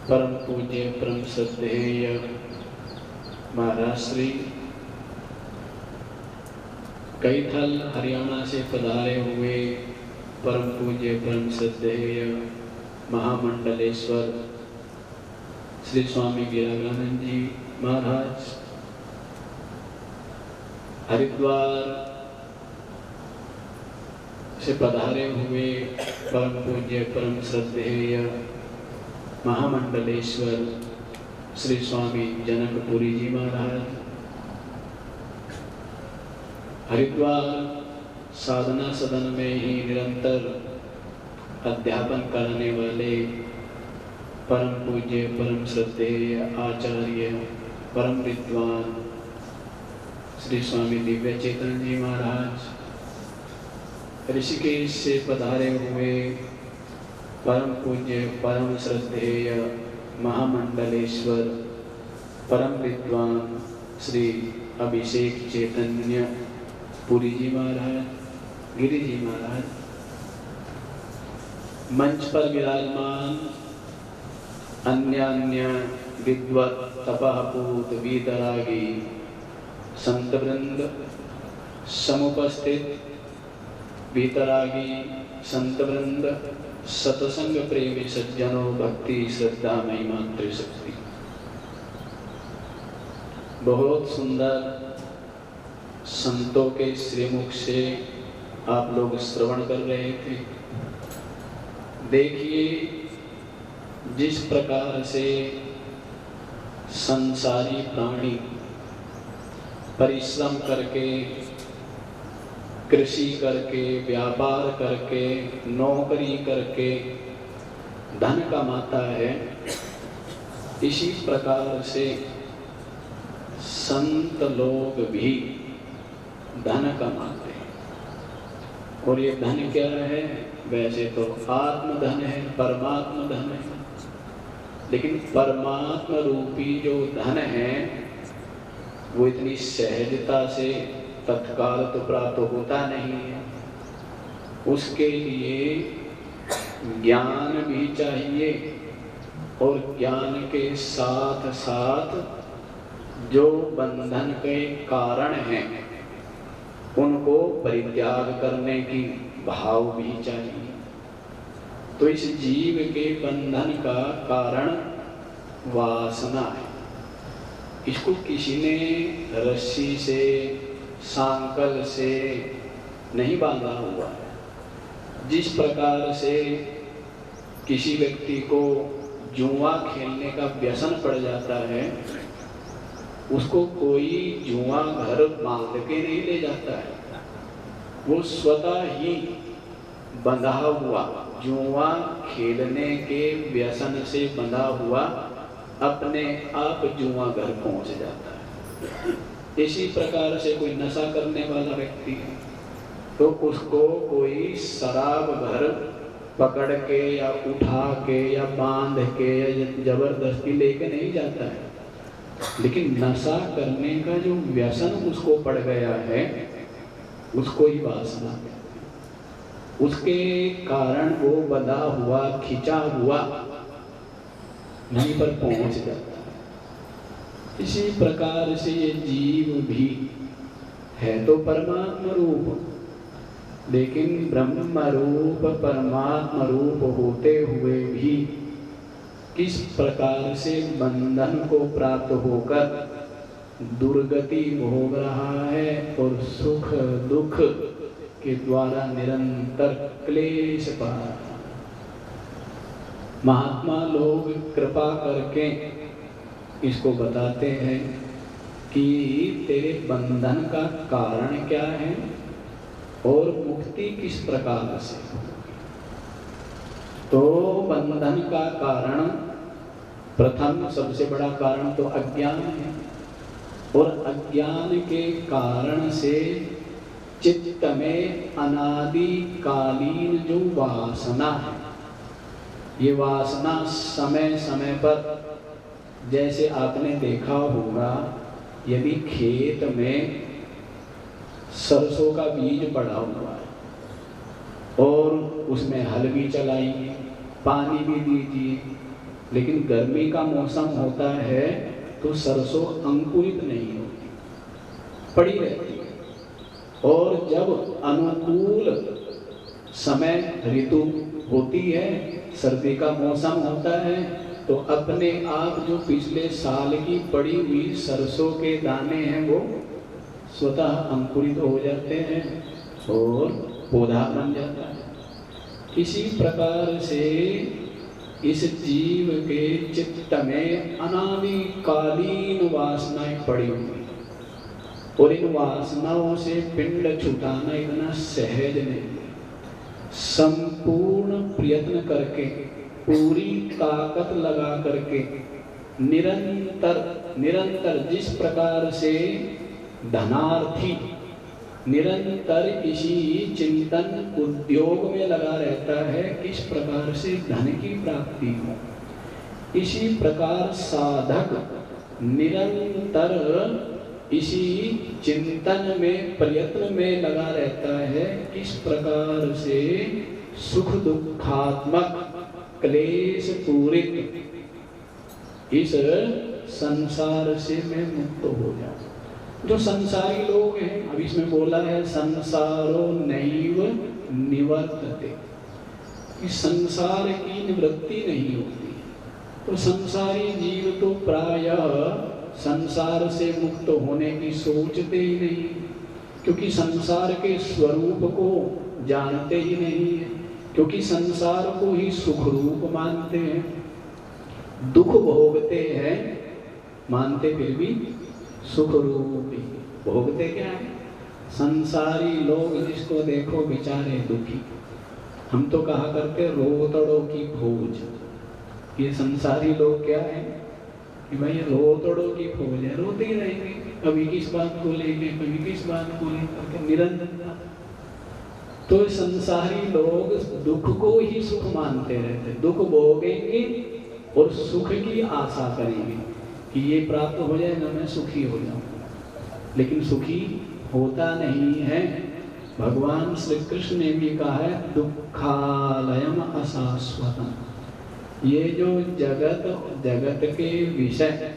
Speaker 3: परम पूज्य परम श्रद्धेय महाराज श्री कैथल हरियाणा से पधारे हुए परम पूज्य परम श्रद्धेय महामंडलेश्वर श्री स्वामी गिरागानंद जी महाराज, हरिद्वार से पधारे हुए परम पूज्य परम श्रद्धेय महामंडलेश्वर श्री स्वामी जनकपुरी जी महाराज, हरिद्वार साधना सदन में ही निरंतर अध्यापन करने वाले परम पूज्य परम श्रद्धेय आचार्य परम विद्वान श्री स्वामी दिव्य चेतन जी महाराज, ऋषिकेश से पधारे हुए परम पूज्य परम श्रद्धेय महामंडलेश्वर परम विद्वान श्री अभिषेक चैतन्य पुरी जी महाराज, गिरि जी महाराज, मंच पर विराजमान अन्य विद्वत तपःपूत वीतरागी संत वृंद, समुपस्थित वीतरागी संत वृंद, सतसंग प्रेमी सज्जनों, भक्ति श्रद्धा महिमा त्रिशक्ति। बहुत सुंदर संतों के श्रीमुख से आप लोग श्रवण कर रहे थे। देखिए जिस प्रकार से संसारी प्राणी परिश्रम करके, कृषि करके, व्यापार करके, नौकरी करके धन कमाता है, इसी प्रकार से संत लोग भी धन कमाते हैं। और ये धन क्या है? वैसे तो आत्मधन है, परमात्मा धन है, लेकिन परमात्मा रूपी जो धन है वो इतनी सहजता से तत्काल तो प्राप्त होता नहीं है। उसके लिए ज्ञान भी चाहिए और ज्ञान के साथ साथ जो बंधन के कारण हैं उनको परित्याग करने की भाव भी चाहिए। तो इस जीव के बंधन का कारण वासना है। इसको किसी ने रस्सी से, सांकल से नहीं बांधा हुआ है। जिस प्रकार से किसी व्यक्ति को जुआ खेलने का व्यसन पड़ जाता है, उसको कोई जुआ घर बांध के नहीं ले जाता है, वो स्वतः ही बंधा हुआ, जुआ खेलने के व्यसन से बंधा हुआ अपने आप जुआ घर पहुंच जाता है। इसी प्रकार से कोई नशा करने वाला व्यक्ति है तो उसको कोई शराब घर पकड़ के या उठा के या बांध के या जबरदस्ती लेके नहीं जाता है, लेकिन नशा करने का जो व्यसन उसको पड़ गया है उसको ही वासना, उसके कारण वो बंधा हुआ खिंचा हुआ वहीं पर पहुंच जाता है। इसी प्रकार से ये जीव भी है तो परमात्मा रूप, लेकिन ब्रह्म रूप परमात्मा रूप होते हुए भी किस प्रकार से बंधन को प्राप्त होकर दुर्गति भोग रहा है और सुख दुख के द्वारा निरंतर क्लेश पा रहा है। महात्मा लोग कृपा करके इसको बताते हैं कि तेरे बंधन का कारण क्या है और मुक्ति किस प्रकार से। तो बंधन का कारण, प्रथम सबसे बड़ा कारण तो अज्ञान है, और अज्ञान के कारण से चित्त में अनादिकालीन जो वासना है, ये वासना समय समय पर, जैसे आपने देखा होगा यदि खेत में सरसों का बीज पड़ा हुआ है और उसमें हल भी चलाइए, पानी भी दीजिए, लेकिन गर्मी का मौसम होता है तो सरसों अंकुरित नहीं होती, पड़ी रहती है। और जब अनुकूल समय ऋतु होती है, सर्दी का मौसम होता है, तो अपने आप जो पिछले साल की पड़ी हुई सरसों के दाने हैं वो स्वतः अंकुरित हो जाते हैं और पौधा बन जाता है। इसी प्रकार से इस जीव के चित्त में अनादिकालीन वासनाएं पड़ी हुई, और इन वासनाओं से पिंड छुटाना इतना सहज नहीं। संपूर्ण प्रयत्न करके, पूरी ताकत लगा करके निरंतर जिस प्रकार से धनार्थी निरंतर इसी चिंतन उद्योग में लगा रहता है किस प्रकार से धन की प्राप्ति हो, इसी प्रकार साधक निरंतर इसी चिंतन में प्रयत्न में लगा रहता है किस प्रकार से सुख दुखात्मक क्लेश पूरित इस संसार से मैं मुक्त हो जाऊं। जो संसारी लोग हैं, अब इसमें बोला है संसारो नैव निवर्तते, इस संसार की निवृत्ति नहीं होती। तो संसारी जीव तो प्रायः संसार से मुक्त होने की सोचते ही नहीं, क्योंकि संसार के स्वरूप को जानते ही नहीं है, क्योंकि संसार को ही सुख रूप मानते हैं, दुख भोगते हैं, मानते फिर भी सुख रूप ही। भोगते क्या है? संसारी लोग जिसको देखो बेचारे दुखी, हम तो कहा करते रोतड़ों की फौज। ये संसारी लोग क्या है कि भाई रोतड़ों की फौज है, रोते ही रहेंगे, कभी किस बात को लेके कभी किस बात को लेकर निरंतर। तो संसारी लोग दुख को ही सुख मानते रहते, दुख भोगेंगे और सुख की आशा करेंगे कि ये प्राप्त हो जाएगा मैं सुखी हो जाऊंगा, लेकिन सुखी होता नहीं है। भगवान श्री कृष्ण ने भी कहा है दुखालयम अशाश्वतम, ये जो जगत के विषय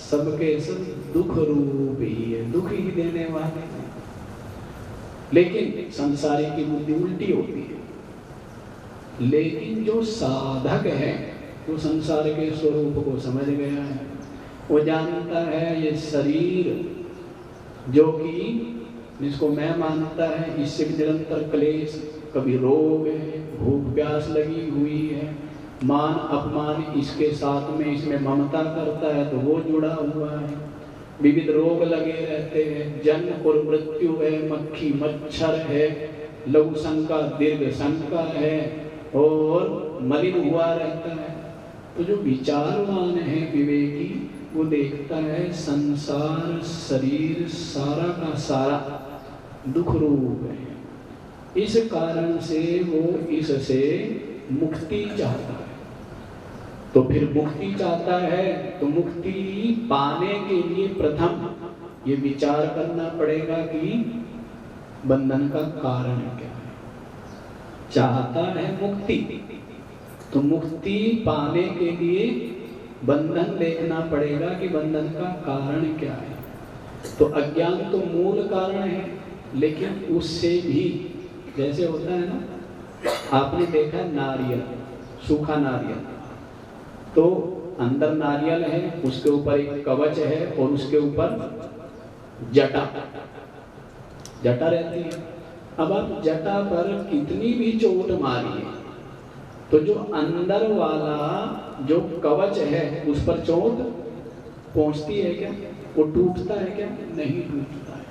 Speaker 3: सबके सब दुख रूप ही है, दुख ही देने वाले हैं। लेकिन संसारी की बुद्धि उल्टी होती है। लेकिन जो साधक है वो संसार के स्वरूप को समझ गया है, वो जानता है ये शरीर जो कि जिसको मैं मानता है इससे भी निरंतर क्लेश कभी रोग है, भूख प्यास लगी हुई है, मान अपमान इसके साथ में इसमें ममता करता है तो वो जुड़ा हुआ है, विविध रोग लगे रहते हैं, जन्म और मृत्यु है, मक्खी मच्छर है, लघु शंका दीर्घ शंका है और मलिन हुआ रहता है। तो जो विचारवान है विवेकी, वो देखता है संसार शरीर सारा का सारा दुख रूप है, इस कारण से वो इससे मुक्ति चाहता है। तो फिर मुक्ति चाहता है तो मुक्ति पाने के लिए प्रथम ये विचार करना पड़ेगा कि बंधन का कारण क्या है। चाहता है मुक्ति, तो मुक्ति पाने के लिए बंधन देखना पड़ेगा कि बंधन का कारण क्या है। तो अज्ञान तो मूल कारण है, लेकिन उससे भी जैसे होता है ना, आपने देखा नारियल, सूखा नारियल, तो अंदर नारियल है, उसके ऊपर एक कवच है और उसके ऊपर जटा रहती है। अब आप जटा पर कितनी भी चोट मारिए तो जो अंदर वाला जो कवच है उस पर चोट पहुंचती है क्या? वो टूटता है क्या? नहीं टूटता है।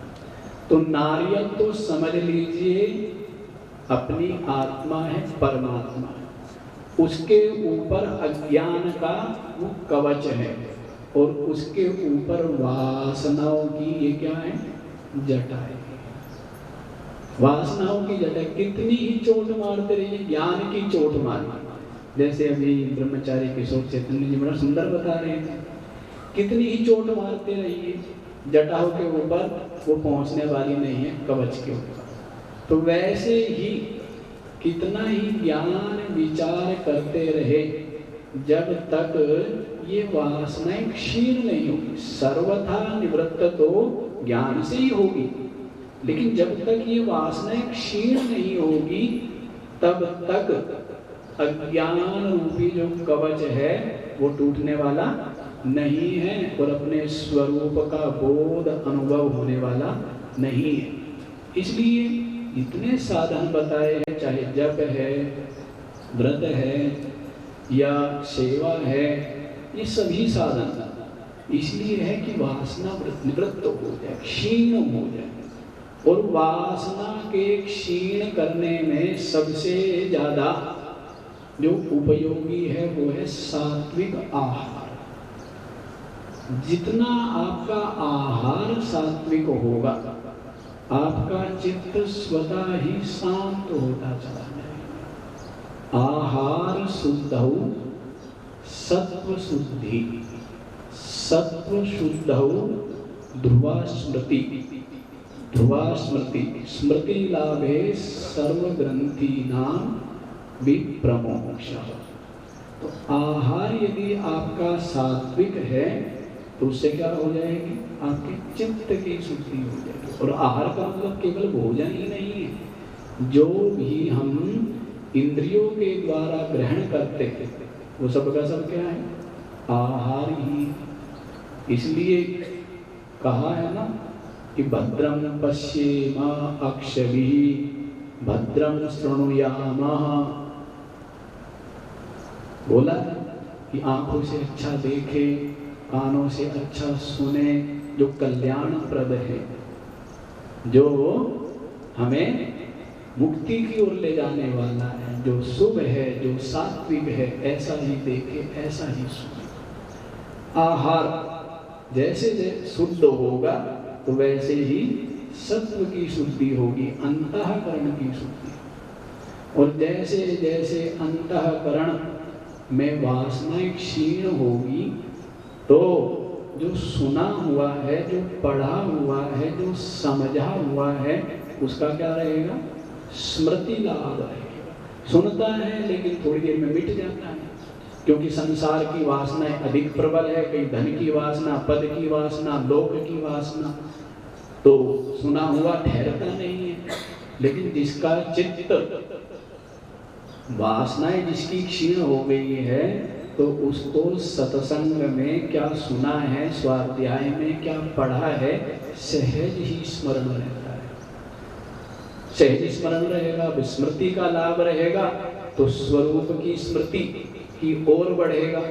Speaker 3: तो नारियल तो समझ लीजिए अपनी आत्मा है, परमात्मा है, उसके ऊपर अज्ञान का वो कवच है और उसके ऊपर वासनाओं की ये क्या है? जटा है। वासनाओं की जटा, कितनी ही चोट मारते रहिए, ज्ञान की चोट मारना। जैसे अभी ब्रह्मचारी किशोर चैतन्य जी बड़ा सुंदर बता रहे थे, कितनी ही चोट मारते रहिए, जटाओं के ऊपर वो पहुंचने वाली नहीं है, कवच के ऊपर। तो वैसे ही कितना ही ज्ञान विचार करते रहे, जब तक ये वासनाएं क्षीण नहीं होगी, सर्वथा निवृत्त तो ज्ञान से ही होगी, लेकिन जब तक ये वासनाएं क्षीण नहीं होगी तब तक अज्ञान रूपी जो कवच है वो टूटने वाला नहीं है और अपने स्वरूप का बोध अनुभव होने वाला नहीं है। इसलिए इतने साधन बताए हैं, चाहे जप है, व्रत है या सेवा है, ये सभी साधन इसलिए है कि वासना निवृत्त हो जाए, क्षीण हो जाए। और वासना के क्षीण करने में सबसे ज्यादा जो उपयोगी है वो है सात्विक आहार। जितना आपका आहार सात्विक होगा, आपका चित्त स्वतः ही शांत होता चला जाएगा। आहार शुद्ध हो, सत्व शुद्धि, सत्व शुद्ध हो, ध्रुवा स्मृति, ध्रुवा स्मृति, स्मृति लाभे सर्व ग्रंथि नाम विप्रमोक्ष। तो आहार यदि आपका सात्विक है तो उससे क्या हो जाएगी? आपके चित्त की शुद्धि हो जाएगी। और आहार का मतलब केवल भोजन ही नहीं है, जो भी हम इंद्रियों के द्वारा ग्रहण करते हैं वो सब का सब क्या है? आहार ही। इसलिए कहा है ना कि भद्रम पश्येम अक्षभिः भद्रम शृणुयामः। बोला कि आंखों से अच्छा देखे, कानों से अच्छा सुने, जो कल्याणप्रद है, जो हमें मुक्ति की ओर ले जाने वाला है, जो शुभ है, जो सात्विक है, ऐसा ही देखे, ऐसा ही सुने। आहार जैसे जैसे शुद्ध होगा तो वैसे ही सत्व की शुद्धि होगी, अंतःकरण की शुद्धि। और जैसे जैसे अंतःकरण में वासनाएं क्षीण होगी तो जो सुना हुआ है, जो पढ़ा हुआ है, जो समझा हुआ है, उसका क्या रहेगा? स्मृति लाभ रहेगा। सुनता है लेकिन थोड़ी देर में मिट जाता है, क्योंकि संसार की वासनाएं अधिक प्रबल है। कहीं धन की वासना, पद की वासना, लोक की वासना, तो सुना हुआ ठहरता नहीं है। लेकिन जिसका चित्त, वासनाएं जिसकी क्षीण हो गई है, तो उसको सत्संग में क्या सुना है, स्वाध्याय में क्या पढ़ा है, सहज ही स्मरण रहता है। सहज स्मरण रहेगा, विस्मृति का लाभ रहेगा, तो स्वरूप की स्मृति की ओर बढ़ेगा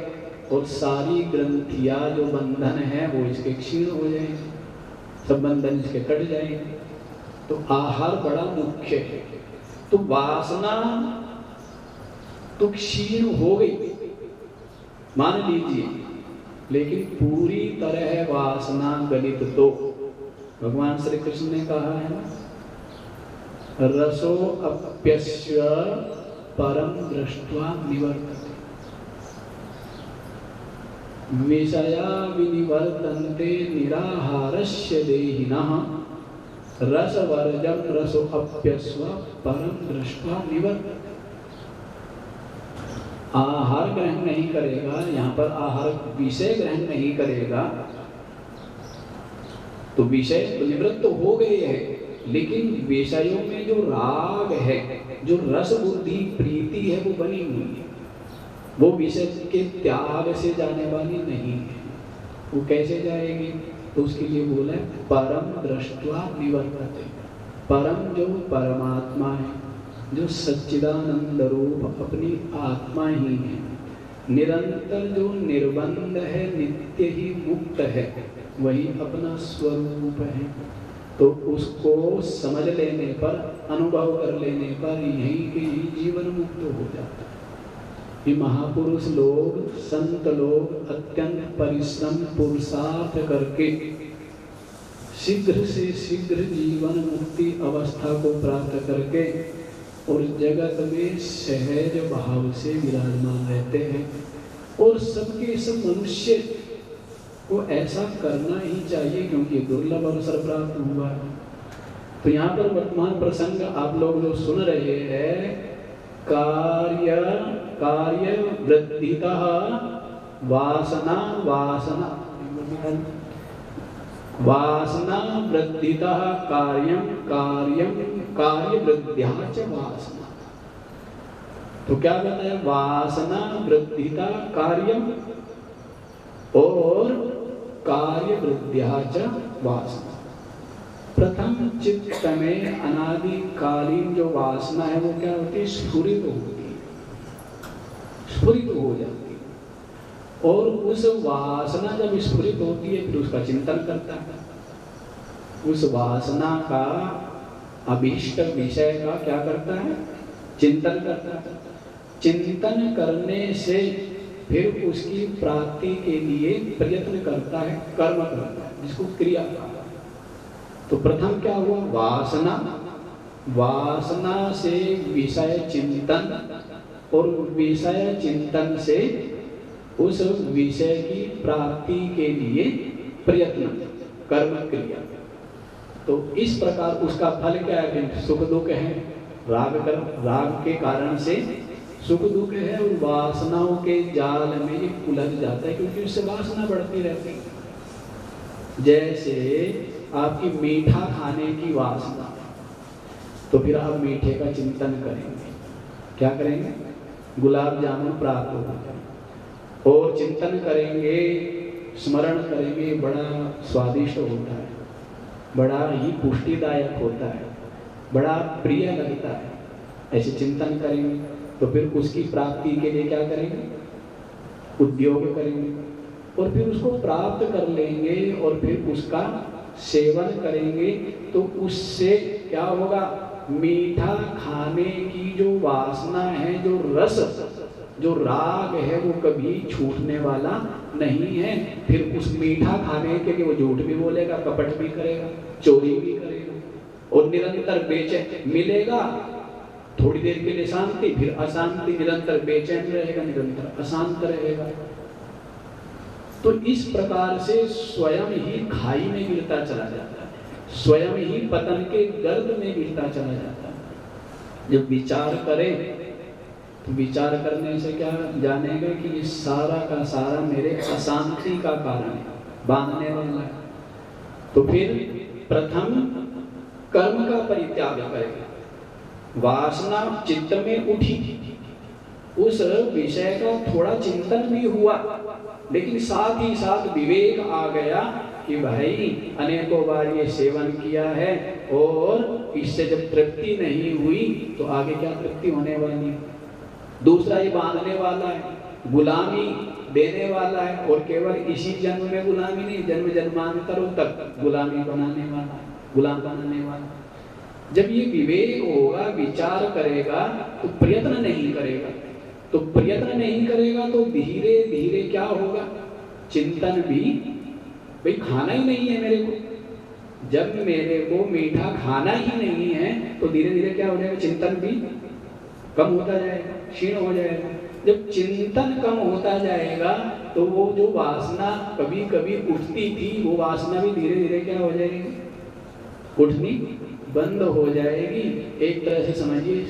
Speaker 3: और सारी ग्रंथियां जो बंधन है वो इसके क्षीण हो जाएंगे, सब बंधन इसके कट जाएंगे। तो आहार बड़ा मुख्य है। तो वासना तो क्षीण हो गई मान लीजिए, लेकिन पूरी तरह वासना गलित तो भगवान श्री कृष्ण ने कहा है ना, रसो अप्यस्य परम दृष्ट्वा निवर्तते, विषया विनिवर्तन्ते निराहारस्य देहिनः, रसवर्जं रसो अप्यस्व परम दृष्ट्वा निवर्तते। आहार ग्रहण नहीं करेगा, यहाँ पर आहार विषय ग्रहण नहीं करेगा तो विषय तो निवृत्त हो गए हैं, लेकिन विषयों में जो राग है, जो रस बुद्धि प्रीति है वो बनी हुई है, वो विषय के त्याग से जाने वाली नहीं है। वो कैसे जाएगी? तो उसके लिए बोला है परम दृष्ट्वा निवर्तते। परम जो परमात्मा है, जो सच्चिदानंद रूप अपनी आत्मा ही है, निरंतर जो निर्बंध है, नित्य ही मुक्त है, वही अपना स्वरूप है। तो उसको समझ लेने पर, अनुभव कर लेने पर यहीं के ही जीवन मुक्त हो जाता है। ये महापुरुष लोग, संत लोग अत्यंत परिश्रम पुरुषार्थ करके शीघ्र से शीघ्र जीवन मुक्ति अवस्था को प्राप्त करके और जगत में सहज भाव से विराजमान रहते हैं। और सबके सब मनुष्य को ऐसा करना ही चाहिए, क्योंकि दुर्लभ अवसर प्राप्त हुआ है। तो यहाँ पर वर्तमान प्रसंग आप लोग जो सुन रहे हैं, कार्य वृद्धितः वासना वृद्धितः कार्य वृद्ध्या च वासना। तो क्या बताया? वासना वृद्धिता कार्यम और कार्य वृद्ध्या च वासना। प्रथम चित्त में अनादिकालीन जो वासना है वो क्या होती है? स्फुरित होती है, स्फुरित हो जाती है। और उस वासना जब स्फुरित होती है फिर उसका चिंतन करता है, उस वासना का अभीष्ट विषय का क्या करता है? चिंतन करता है। चिंतन करने से फिर उसकी प्राप्ति के लिए प्रयत्न करता है, कर्म करता है, जिसको क्रिया कहते हैं। तो प्रथम क्या हुआ? वासना से विषय चिंतन और विषय चिंतन से उस विषय की प्राप्ति के लिए प्रयत्न, कर्म क्रिया। तो इस प्रकार उसका फल क्या है? सुख दुख है। राग के कारण से सुख दुख है और वासनाओं के जाल में ये उलझ जाता है, क्योंकि उससे वासना बढ़ती रहती है। जैसे आपकी मीठा खाने की वासना, तो फिर आप मीठे का चिंतन करेंगे। क्या करेंगे? गुलाब जामुन प्राप्त हो जाए और चिंतन करेंगे, स्मरण करेंगे, बड़ा स्वादिष्ट होता है, बड़ा ही पुष्टिदायक होता है, बड़ा प्रिय लगता है, ऐसे चिंतन करेंगे। तो फिर उसकी प्राप्ति के लिए क्या करेंगे? उद्योग करेंगे और फिर उसको प्राप्त कर लेंगे और फिर उसका सेवन करेंगे। तो उससे क्या होगा? मीठा खाने की जो वासना है, जो रस, जो राग है, वो कभी छूटने वाला नहीं है। फिर उस मीठा खाने के लिए वो झूठ भी बोलेगा, कपट भी करेगा, चोरी भी करेगा और निरंतर बेचैन। मिलेगा थोड़ी देर के लिए शांति, फिर अशांति, निरंतर बेचैन रहेगा, निरंतर अशांत रहेगा। तो इस प्रकार से स्वयं ही खाई में गिरता चला जाता है, स्वयं ही पतन के गर्त में गिरता चला जाता है। जब विचार करें तो विचार करने से क्या जानेगा कि ये सारा का सारा मेरे अशांति का कारण है, बांधने वाला है। तो फिर प्रथम कर्म का परित्याग करेगा। वासना चित्त में उठी, उस विषय का थोड़ा चिंतन भी हुआ, लेकिन साथ ही साथ विवेक आ गया कि भाई अनेकों बार ये सेवन किया है और इससे जब तृप्ति नहीं हुई तो आगे क्या तृप्ति होने वाली है। दूसरा ये बांधने वाला है, गुलामी देने वाला है, और केवल इसी जन्म में गुलामी नहीं, जन्म जन्मांतरों तक गुलामी बनाने वाला है, गुलाम बनाने वाला। जब ये विवेक होगा, विचार करेगा तो प्रयत्न नहीं करेगा, तो प्रयत्न नहीं करेगा तो धीरे धीरे क्या होगा, चिंतन भी, भाई खाना ही नहीं है मेरे को, जब मेरे को मीठा खाना ही नहीं है तो धीरे धीरे क्या हो जाएगा, चिंतन भी कम होता जाएगा, क्षीण हो जाएगा। जब चिंतन कम होता जाएगा तो वो जो वासना कभी कभी उठती थी वो वासना भी धीरे धीरे क्या हो जाएगी, उठनी बंद हो जाएगी। एक तरह से समझिए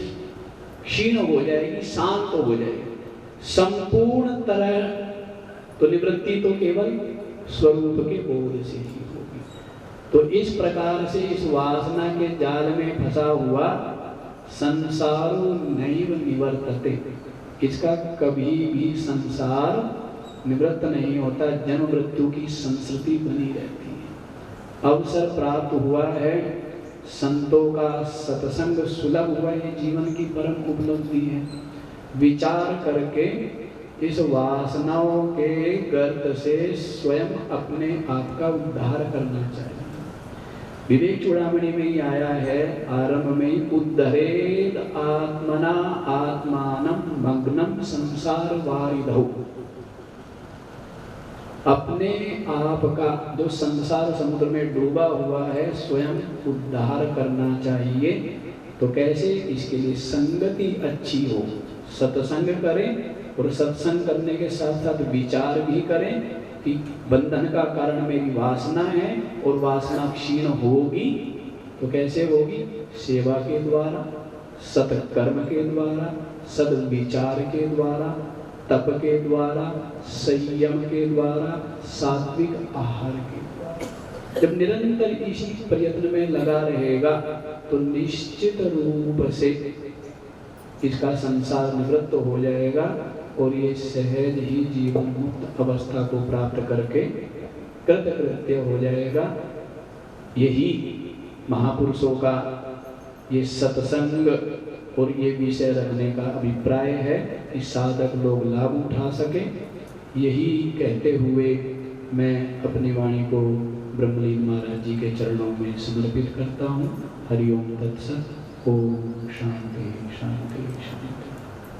Speaker 3: क्षीण हो जाएगी, शांत हो जाएगी। संपूर्ण तरह तो निवृत्ति तो केवल स्वरूप के बोध से ही होगी। तो इस प्रकार से इस वासना के जाल में फंसा हुआ संसारो नैव निवर्तते, इसका कभी भी संसार निवृत्त नहीं होता, जन्म मृत्यु की संस्कृति बनी रहती है। अवसर प्राप्त हुआ है, संतों का सत्संग सुलभ हुआ, ये जीवन की परम उपलब्धि है। विचार करके इस वासनाओं के गर्त से स्वयं अपने आप का उद्धार करना चाहिए। विवेक चूड़ामणि में ही आया है, आरंभ में ही, उद्धरेद आत्मना आत्मानं मग्नं संसार वारिधौ। अपने आप का जो संसार समुद्र में डूबा हुआ है स्वयं उद्धार करना चाहिए। तो कैसे, इसके लिए संगति अच्छी हो, सत्संग करें, और सत्संग करने के साथ साथ विचार भी करें कि बंधन का कारण मेरी वासना है और वासना क्षीण होगी तो कैसे होगी, सेवा के द्वारा, सत्कर्म के द्वारा, सद्विचार के द्वारा, तप के द्वारा, संयम के द्वारा, सात्विक आहार के द्वारा। जब निरंतर इसी प्रयत्न में लगा रहेगा तो निश्चित रूप से इसका संसार निवृत्त हो जाएगा और ये सहज ही जीवन मुक्त अवस्था को प्राप्त करके कृतकृत्य हो जाएगा। यही महापुरुषों का ये सत्संग और ये विषय रखने का अभिप्राय है कि साधक लोग लाभ उठा सके। यही कहते हुए मैं अपनी वाणी को ब्रह्मलीन महाराज जी के चरणों में समर्पित करता हूँ। हरिओम तत्सत। ओम शांति शांति शांति।